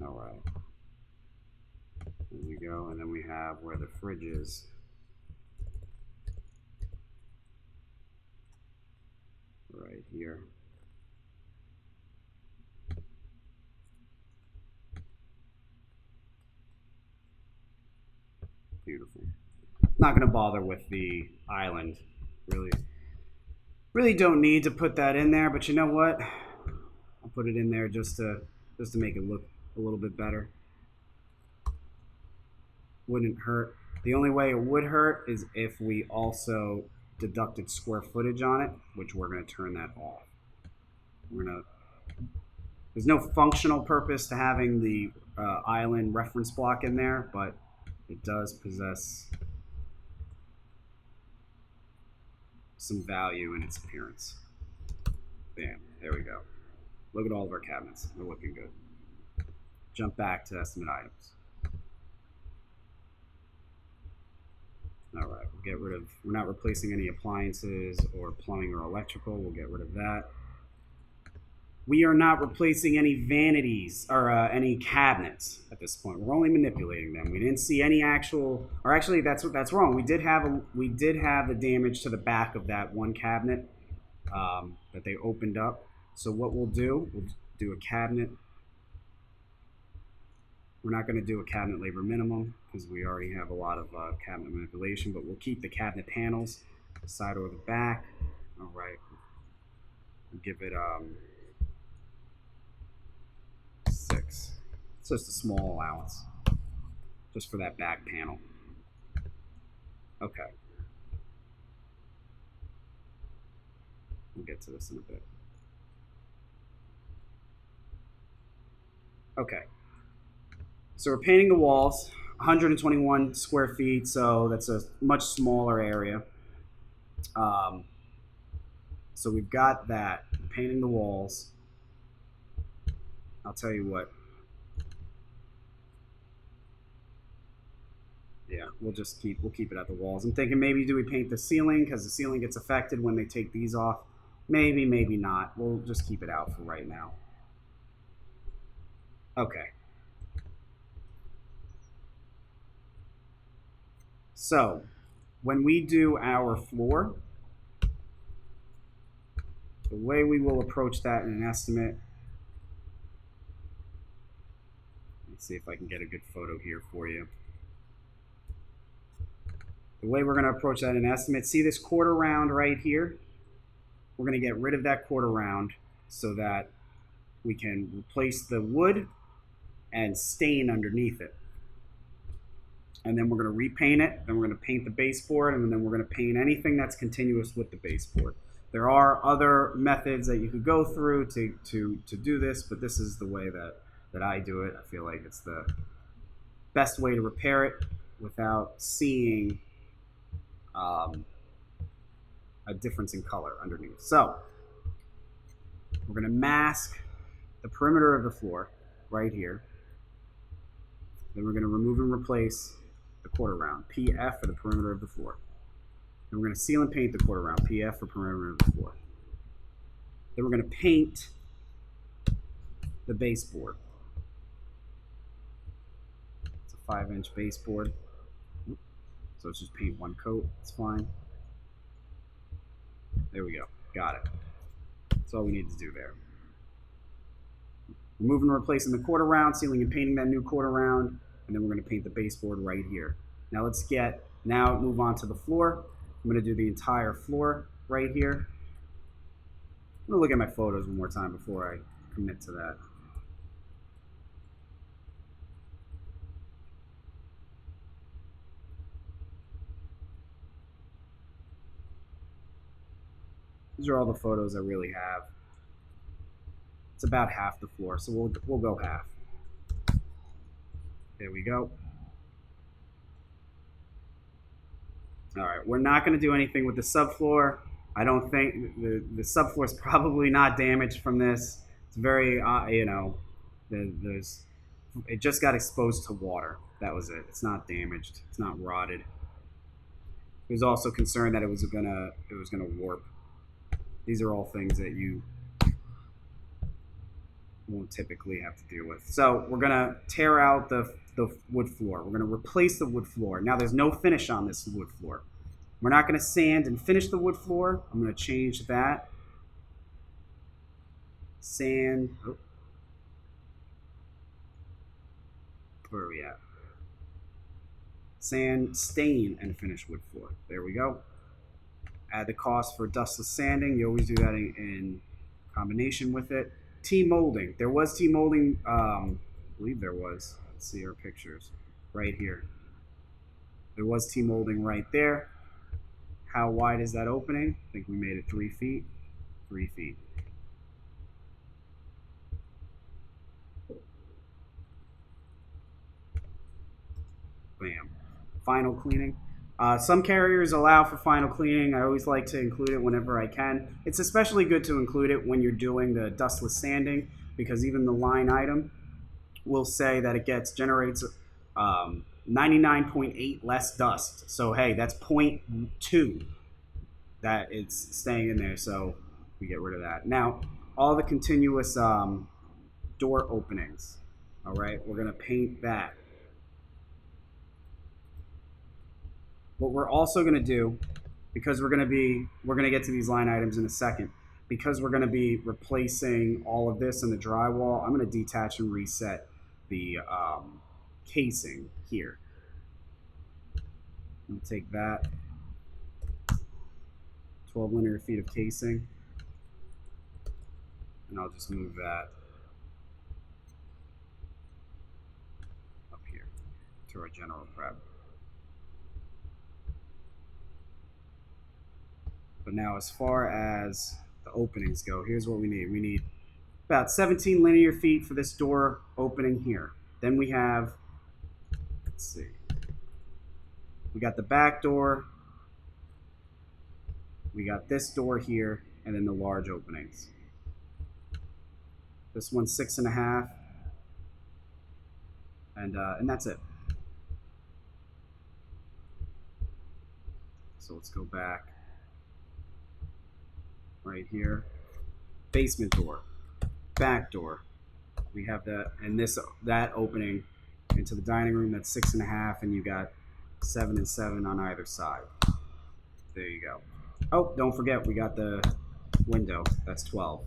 All right, there we go, and then we have where the fridge is. Right here. Beautiful. Not going to bother with the island. Really don't need to put that in there, but you know what? I'll put it in there just to make it look a little bit better. Wouldn't hurt. The only way it would hurt is if we also deducted square footage on it, which we're going to turn that off. There's no functional purpose to having the island reference block in there, but it does possess some value in its appearance. Bam, there we go. Look at all of our cabinets. They're looking good. Jump back to estimate items. All right, we're not replacing any appliances or plumbing or electrical. We'll get rid of that. We are not replacing any vanities or any cabinets at this point. We're only manipulating them. We didn't see any actual, or actually, that's wrong. We did have the damage to the back of that one cabinet that they opened up. So what we'll do a cabinet. We're not going to do a cabinet labor minimum because we already have a lot of cabinet manipulation, but we'll keep the cabinet panels, the side or the back. All right. We'll give it 6. It's just a small allowance, just for that back panel. Okay. We'll get to this in a bit. Okay. So we're painting the walls, 121 square feet, so that's a much smaller area. So we've got that, painting the walls. I'll tell you what. Yeah, we'll keep it at the walls. I'm thinking maybe do we paint the ceiling because the ceiling gets affected when they take these off. Maybe, maybe not. We'll just keep it out for right now. Okay. So, when we do our floor, the way we will approach that in an estimate, let's see if I can get a good photo here for you. The way we're going to approach that in an estimate, see this quarter round right here? We're going to get rid of that quarter round so that we can replace the wood and stain underneath it. And then we're going to repaint it, then we're going to paint the baseboard, and then we're going to paint anything that's continuous with the baseboard. There are other methods that you could go through to do this, but this is the way that I do it. I feel like it's the best way to repair it without seeing a difference in color underneath. So we're going to mask the perimeter of the floor right here. Then we're going to remove and replace the quarter round, PF for the perimeter of the floor. Then we're going to seal and paint the quarter round, PF for perimeter of the floor. Then we're going to paint the baseboard. It's a 5-inch baseboard. So let's just paint one coat, it's fine. There we go, got it. That's all we need to do there. Removing and replacing the quarter round, sealing and painting that new quarter round, and then we're going to paint the baseboard right here. Now move on to the floor. I'm going to do the entire floor right here. I'm going to look at my photos one more time before I commit to that. These are all the photos I really have. It's about half the floor, so we'll go half. There we go. All right, we're not going to do anything with the subfloor. I don't think the subfloor is probably not damaged from this. It's very, it just got exposed to water. That was it. It's not damaged. It's not rotted. He was also concerned that it was gonna warp. These are all things that you won't typically have to deal with. So we're gonna tear out the wood floor. We're gonna replace the wood floor. Now there's no finish on this wood floor. We're not gonna sand and finish the wood floor. I'm gonna change that. Sand. Oh. Where are we at? Sand, stain, and finish wood floor. There we go. Add the cost for dustless sanding. You always do that in combination with it. T-molding. There was T-molding. I believe there was. Let's see our pictures right here. There was T-molding right there. How wide is that opening? I think we made it 3 feet. 3 feet. Bam. Final cleaning. Some carriers allow for final cleaning. I always like to include it whenever I can. It's especially good to include it when you're doing the dustless sanding, because even the line item will say that it generates 99.8 less dust. So hey, that's 0.2 that it's staying in there. So we get rid of that. Now all the continuous door openings. All right, we're gonna paint that. What we're also gonna do, because we're gonna get to these line items in a second, because we're gonna be replacing all of this in the drywall, I'm gonna detach and reset the casing here. I'm gonna take that 12 linear feet of casing, and I'll just move that up here to our general prep. But now as far as the openings go, here's what we need. We need about 17 linear feet for this door opening here. Then we have, let's see, we got the back door, we got this door here, and then the large openings. This one's 6.5, and that's it. So let's go back right here. Basement door, back door. We have that, and that opening into the dining room, that's 6.5, and you got 7 and 7 on either side. There you go. Oh, don't forget, we got the window. That's 12.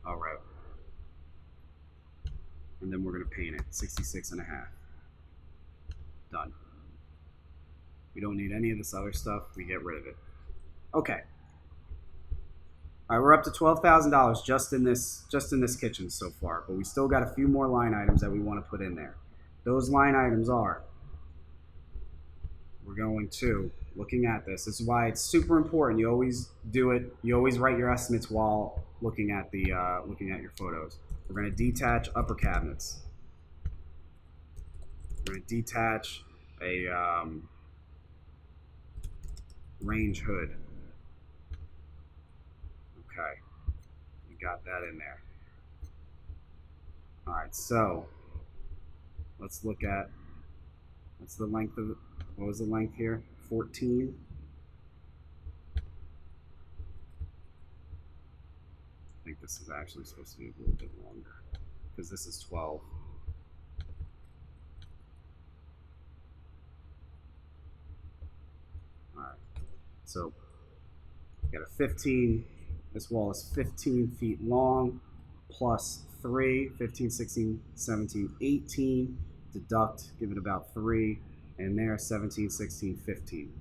All right. And then we're going to paint it. 66.5. Done. We don't need any of this other stuff. We get rid of it. Okay. All right, we're up to $12,000 just in this kitchen so far, but we still got a few more line items that we want to put in there. Those line items are, we're going to, looking at this is why it's super important. You always do it. You always write your estimates while looking at your photos. We're going to detach upper cabinets. We're going to detach a range hood. Okay, we got that in there. All right, so let's look at, what's the length of, what was the length here? 14. I think this is actually supposed to be a little bit longer because this is 12. All right, so we got a 15. This wall is 15 feet long plus 3, 15, 16, 17, 18. Deduct, give it about 3. And there, 17, 16, 15.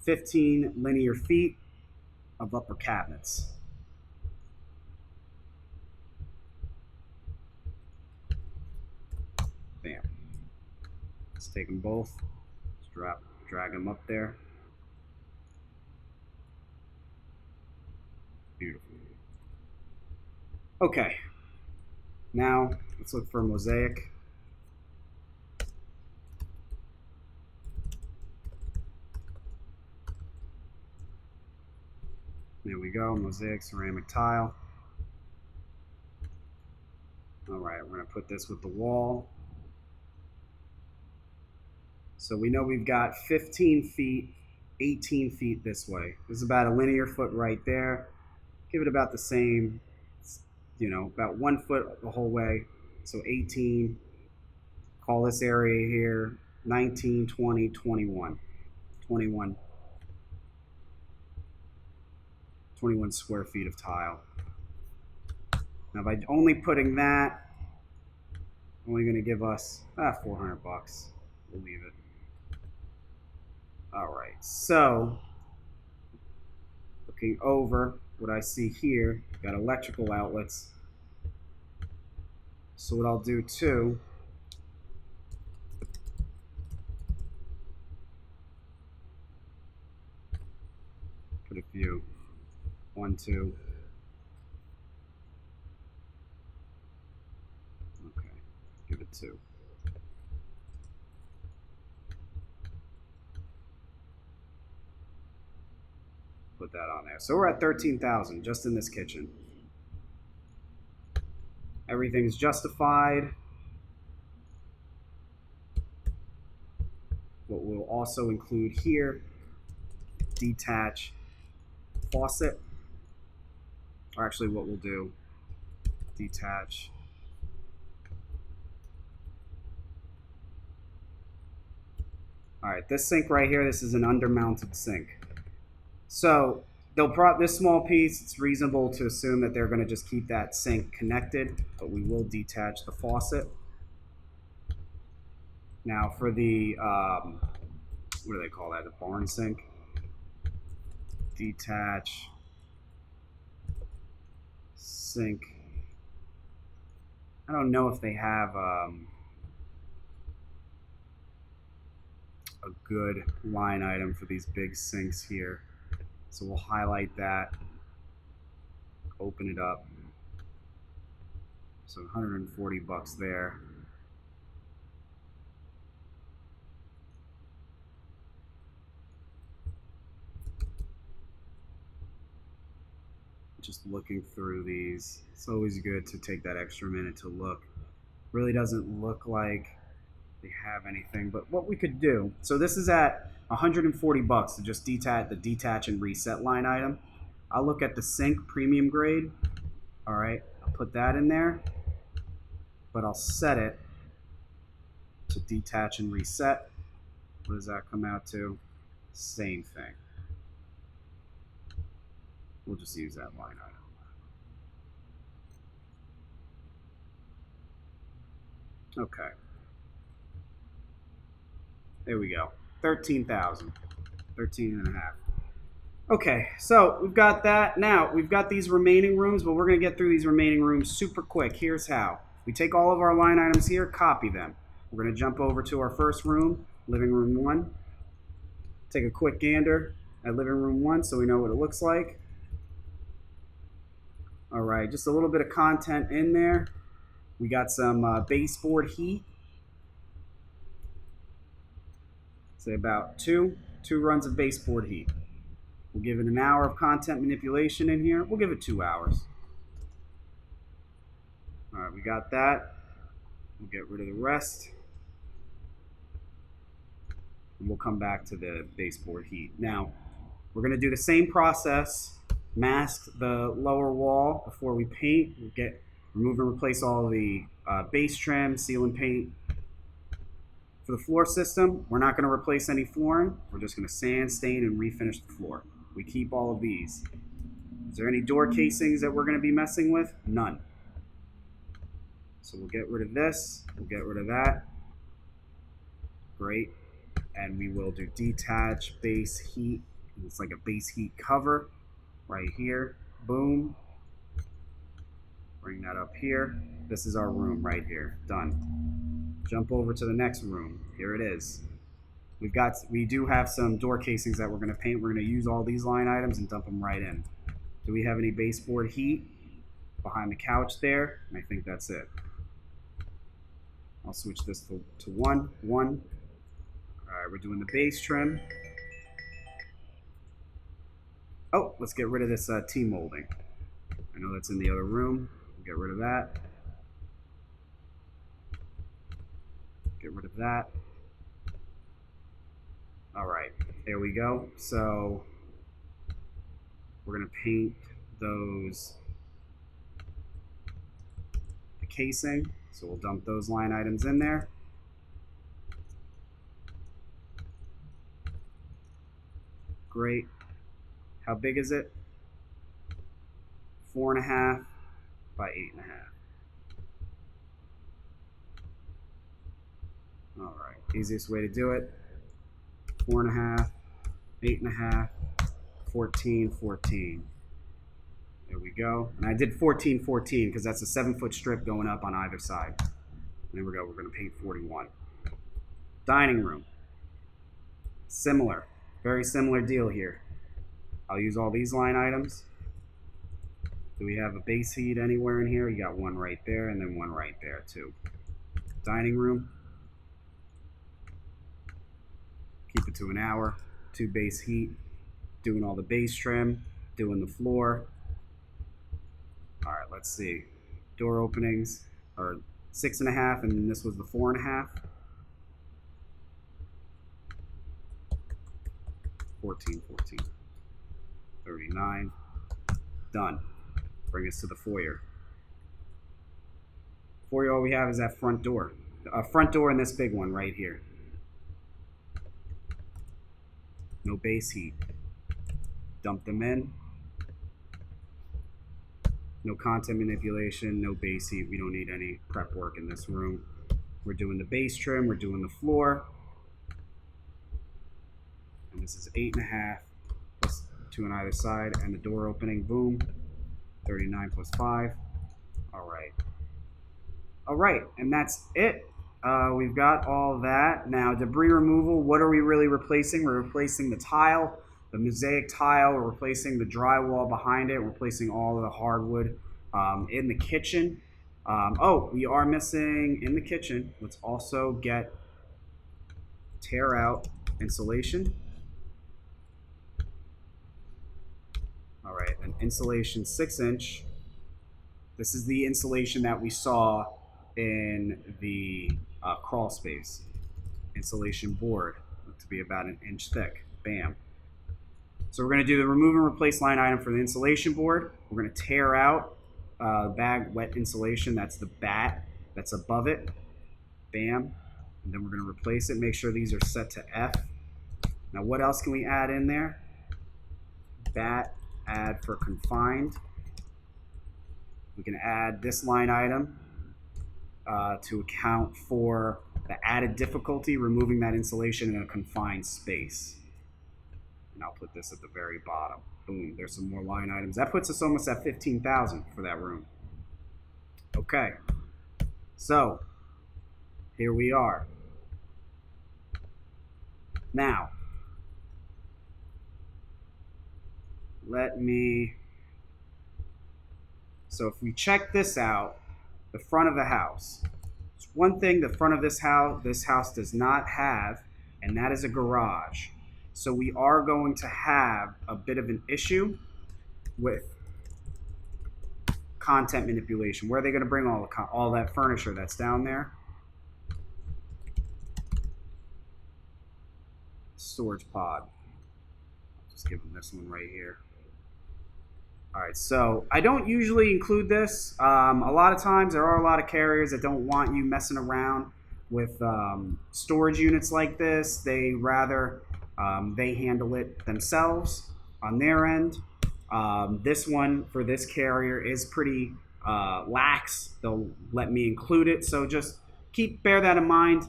15 linear feet of upper cabinets. Bam. Let's take them both. Let's drag them up there. Beautiful. Okay. Now, let's look for Mosaic. There we go, Mosaic ceramic tile. All right, we're gonna put this with the wall. So we know we've got 15 feet, 18 feet this way. This is about a linear foot right there. Give it about the same, about 1 foot the whole way. So 18, call this area here 19, 20, 21. 21 square feet of tile. Now by only putting that, only going to give us $400. We'll leave it. All right, so looking over what I see here, got electrical outlets. So what I'll do too, put a few, 1, 2. Okay, give it 2. Put that on there. So we're at 13,000 just in this kitchen. Everything's justified. What we'll also include here, detach faucet. Or actually what we'll do, detach. All right, this sink right here, this is an undermounted sink. So this small piece, it's reasonable to assume that they're going to just keep that sink connected, but we will detach the faucet. Now for the, what do they call that, the barn sink? Detach sink. I don't know if they have a good line item for these big sinks here. So we'll highlight that, open it up. So 140 bucks there. Just looking through these, it's always good to take that extra minute to look. Really doesn't look like they have anything, but what we could do, so this is at 140 bucks to just detach and reset line item. I'll look at the sink premium grade. All right, I'll put that in there, but I'll set it to detach and reset. What does that come out to? Same thing. We'll just use that line item. Okay. There we go. 13,000. 13 and a half. Okay, so we've got that. Now, we've got these remaining rooms, but we're going to get through these remaining rooms super quick. Here's how. We take all of our line items here, copy them. We're going to jump over to our first room, living room 1. Take a quick gander at living room 1 so we know what it looks like. All right, just a little bit of content in there. We got some baseboard heat. Say about two runs of baseboard heat. We'll give it an hour of content manipulation in here. We'll give it 2 hours. All right, we got that. We'll get rid of the rest. And we'll come back to the baseboard heat. Now, we're going to do the same process. Mask the lower wall before we paint. We'll remove and replace all the base trim, seal and paint. For the floor system, we're not going to replace any flooring. We're just going to sand, stain, and refinish the floor. We keep all of these. Is there any door casings that we're going to be messing with? None. So we'll get rid of this. We'll get rid of that. Great. And we will do detach base heat. It's like a base heat cover right here. Boom. Bring that up here. This is our room right here. Done. Jump over to the next room. Here it is. We do have some door casings that we're going to paint. We're going to use all these line items and dump them right in. Do we have any baseboard heat? Behind the couch there. And I think that's it. I'll switch this to 1. All right, we're doing the base trim. Oh, let's get rid of this T-molding. I know that's in the other room. We'll get rid of that. Get rid of that. All right, there we go. So we're going to paint the casing. So we'll dump those line items in there. Great. How big is it? 4.5 by 8.5. All right, easiest way to do it. 4.5, 8.5, 14, 14. There we go. And I did 14, 14 because that's a 7-foot strip going up on either side. There we go. We're going to paint 41. Dining room. Similar. Very similar deal here. I'll use all these line items. Do we have a base heat anywhere in here? You got one right there and then one right there too. Dining room. Keep it to an hour. 2 base heat. Doing all the base trim. Doing the floor. All right, let's see. Door openings are 6.5, and this was the 4.5. 14, 14. 39. Done. Bring us to the foyer. Foyer, all we have is that front door. Front door and this big one right here. No base heat. Dump them in. No content manipulation, no base heat. We don't need any prep work in this room. We're doing the base trim, we're doing the floor. And this is 8.5 plus 2 on either side, and the door opening, boom, 39 plus 5. All right, and that's it. We've got all that. Now, debris removal, what are we really replacing? We're replacing the tile, the Mosaic tile. We're replacing the drywall behind it. We're replacing all of the hardwood in the kitchen. We are missing in the kitchen. Let's also tear out insulation. All right, an insulation 6-inch. This is the insulation that we saw in the crawl space. Insulation board to be about 1 inch thick. Bam. So we're going to do the remove and replace line item for the insulation board. We're going to tear out bag wet insulation. That's the bat that's above it. Bam. And then we're going to replace it. Make sure these are set to F. Now what else can we add in there? Bat, add for confined. We can add this line item to account for the added difficulty removing that insulation in a confined space. And I'll put this at the very bottom. Boom, there's some more line items. That puts us almost at $15,000 for that room. Okay, so here we are. Now, so if we check this out, the front of the house. There's one thing the front of this house does not have, and that is a garage. So we are going to have a bit of an issue with content manipulation. Where are they going to bring all that furniture that's down there? Storage pod. I'll just give them this one right here. All right, so I don't usually include this. A lot of times there are a lot of carriers that don't want you messing around with storage units like this. They rather they handle it themselves on their end. This one for this carrier is pretty lax. They'll let me include it, so just bear that in mind.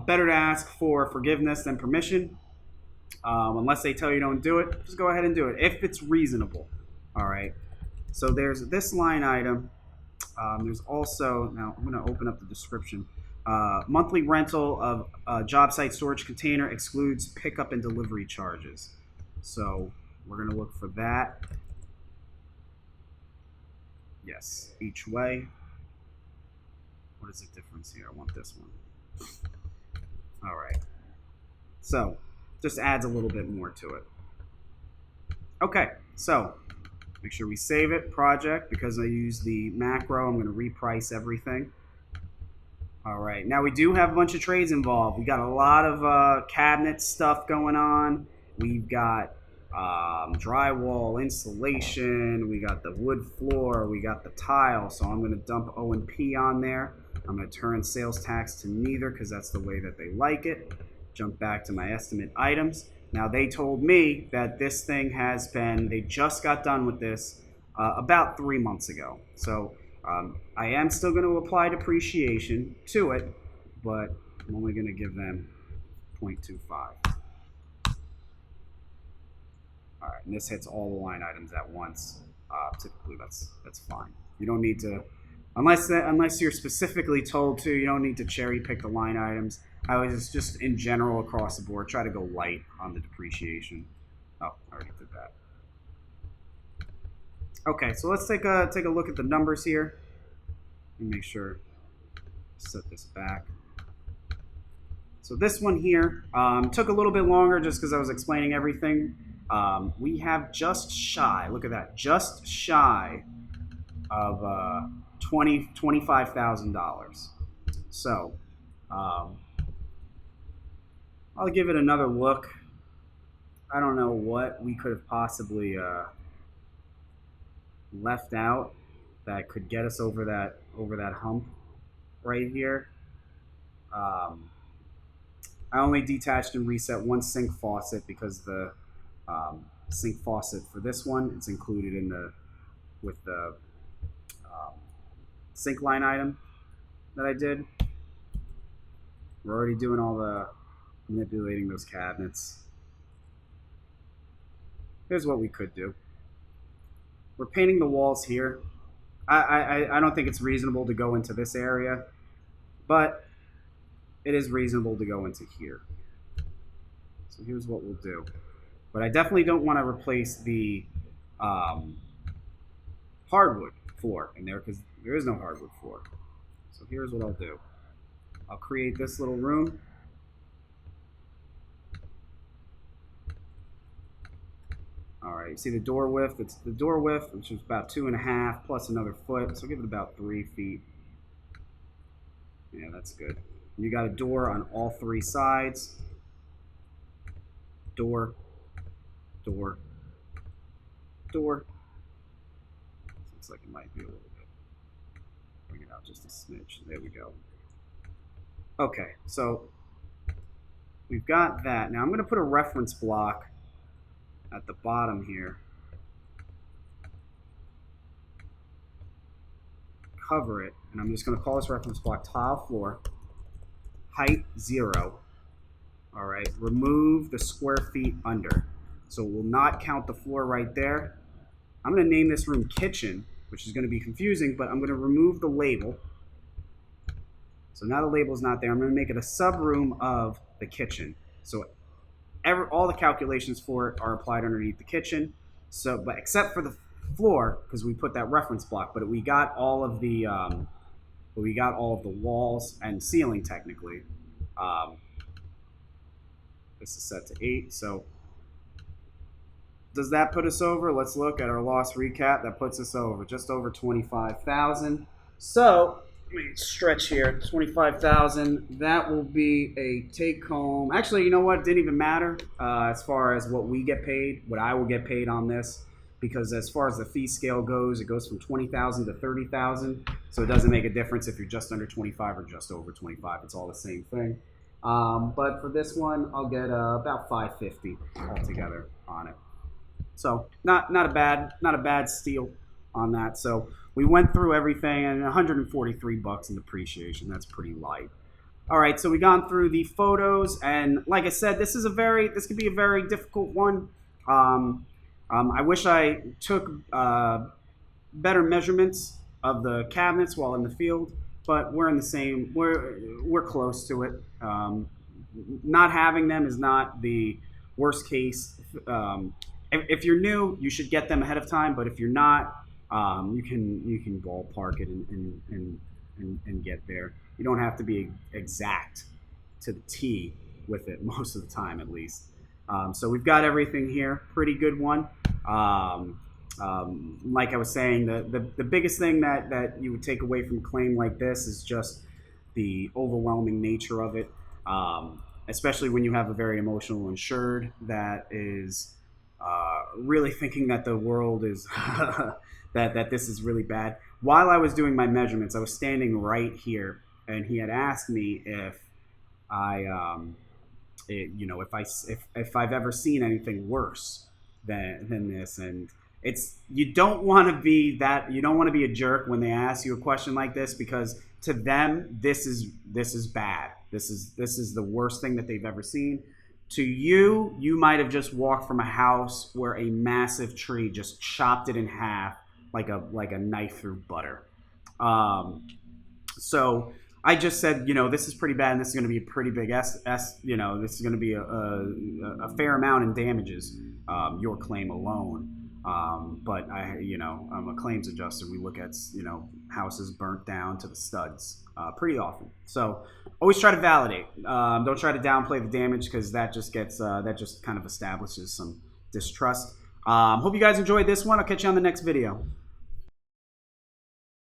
Better to ask for forgiveness than permission. Unless they tell you don't do it, just go ahead and do it if it's reasonable. All right, so there's this line item. There's also, now I'm going to open up the description. Monthly rental of a job site storage container excludes pickup and delivery charges. So we're going to look for that. Yes, each way. What is the difference here? I want this one. All right, so just adds a little bit more to it. Okay, so make sure we save it, project, because I use the macro, I'm going to reprice everything. All right, now we do have a bunch of trades involved. We got a lot of cabinet stuff going on. We've got drywall, insulation, we got the wood floor, we got the tile, so I'm going to dump O&P on there. I'm going to turn sales tax to neither because that's the way that they like it. Jump back to my estimate items. Now, they told me that this thing they just got done with this about 3 months ago. So I am still going to apply depreciation to it, but I'm only going to give them 0.25. All right, and this hits all the line items at once. Typically, that's fine. You don't need to, unless you're specifically told to, you don't need to cherry pick the line items. I was just in general across the board, try to go light on the depreciation. Oh, I already did that. Okay, so let's take a look at the numbers here. Let me make sure, set this back. So this one here took a little bit longer just because I was explaining everything. We have just shy, look at that, just shy of $25,000. So I'll give it another look. I don't know what we could have possibly left out that could get us over that hump right here. I only detached and reset one sink faucet because the sink faucet for this one, it's included in with the sink line item that I did. We're already doing all the manipulating those cabinets. Here's what we could do. We're painting the walls here. I don't think it's reasonable to go into this area, but it is reasonable to go into here. So here's what we'll do. But I definitely don't want to replace the hardwood floor in there because there is no hardwood floor. So here's what I'll do. I'll create this little room. All right, you see the door width? It's the door width, which is about 2.5 plus another foot, so give it about 3 feet. Yeah, that's good. You got a door on all 3 sides. Door, door, door. Looks like it might be a little bit. Bring it out just a smidge. There we go. Okay, so we've got that. Now I'm going to put a reference block at the bottom here. Cover it, and I'm just going to call this reference block tile floor. Height 0. All right, remove the square feet under. So we'll not count the floor right there. I'm going to name this room kitchen, which is going to be confusing, but I'm going to remove the label. So now the label is not there. I'm going to make it a sub-room of the kitchen. So all the calculations for it are applied underneath the kitchen. So, but except for the floor, because we put that reference block, but we got all of the walls and ceiling technically. This is set to 8. So does that put us over? Let's look at our loss recap. That puts us over just over 25,000. So let me stretch here. 25,000. That will be a take home. Actually, you know what? It didn't even matter as far as what we get paid, what I will get paid on this, because as far as the fee scale goes, it goes from 20,000 to 30,000. So it doesn't make a difference if you're just under 25 or just over 25. It's all the same thing. But for this one, I'll get about 550 altogether on it. So not a bad steal on that. So we went through everything, and 143 bucks in depreciation. That's pretty light. All right, so we gone through the photos, and like I said, this could be a very difficult one. I wish I took better measurements of the cabinets while in the field, but we're in the same. We're close to it. Not having them is not the worst case. If you're new, you should get them ahead of time. But if you're not, you can ballpark it and get there. You don't have to be exact to the T with it most of the time, at least. So we've got everything here. Pretty good one. Like I was saying, the biggest thing that you would take away from a claim like this is just the overwhelming nature of it, especially when you have a very emotional insured that is really thinking that the world is that this is really bad. While I was doing my measurements, I was standing right here, and he had asked me if if I've ever seen anything worse than this. And you don't want to be a jerk when they ask you a question like this, because to them this is bad. This is the worst thing that they've ever seen. To you, you might have just walked from a house where a massive tree just chopped it in half like a knife through butter. So I just said, this is pretty bad, and this is going to be a pretty big this is going to be a fair amount in damages, your claim alone. But I'm a claims adjuster. We look at, houses burnt down to the studs pretty often. So always try to validate. Don't try to downplay the damage, because that just kind of establishes some distrust. Hope you guys enjoyed this one. I'll catch you on the next video.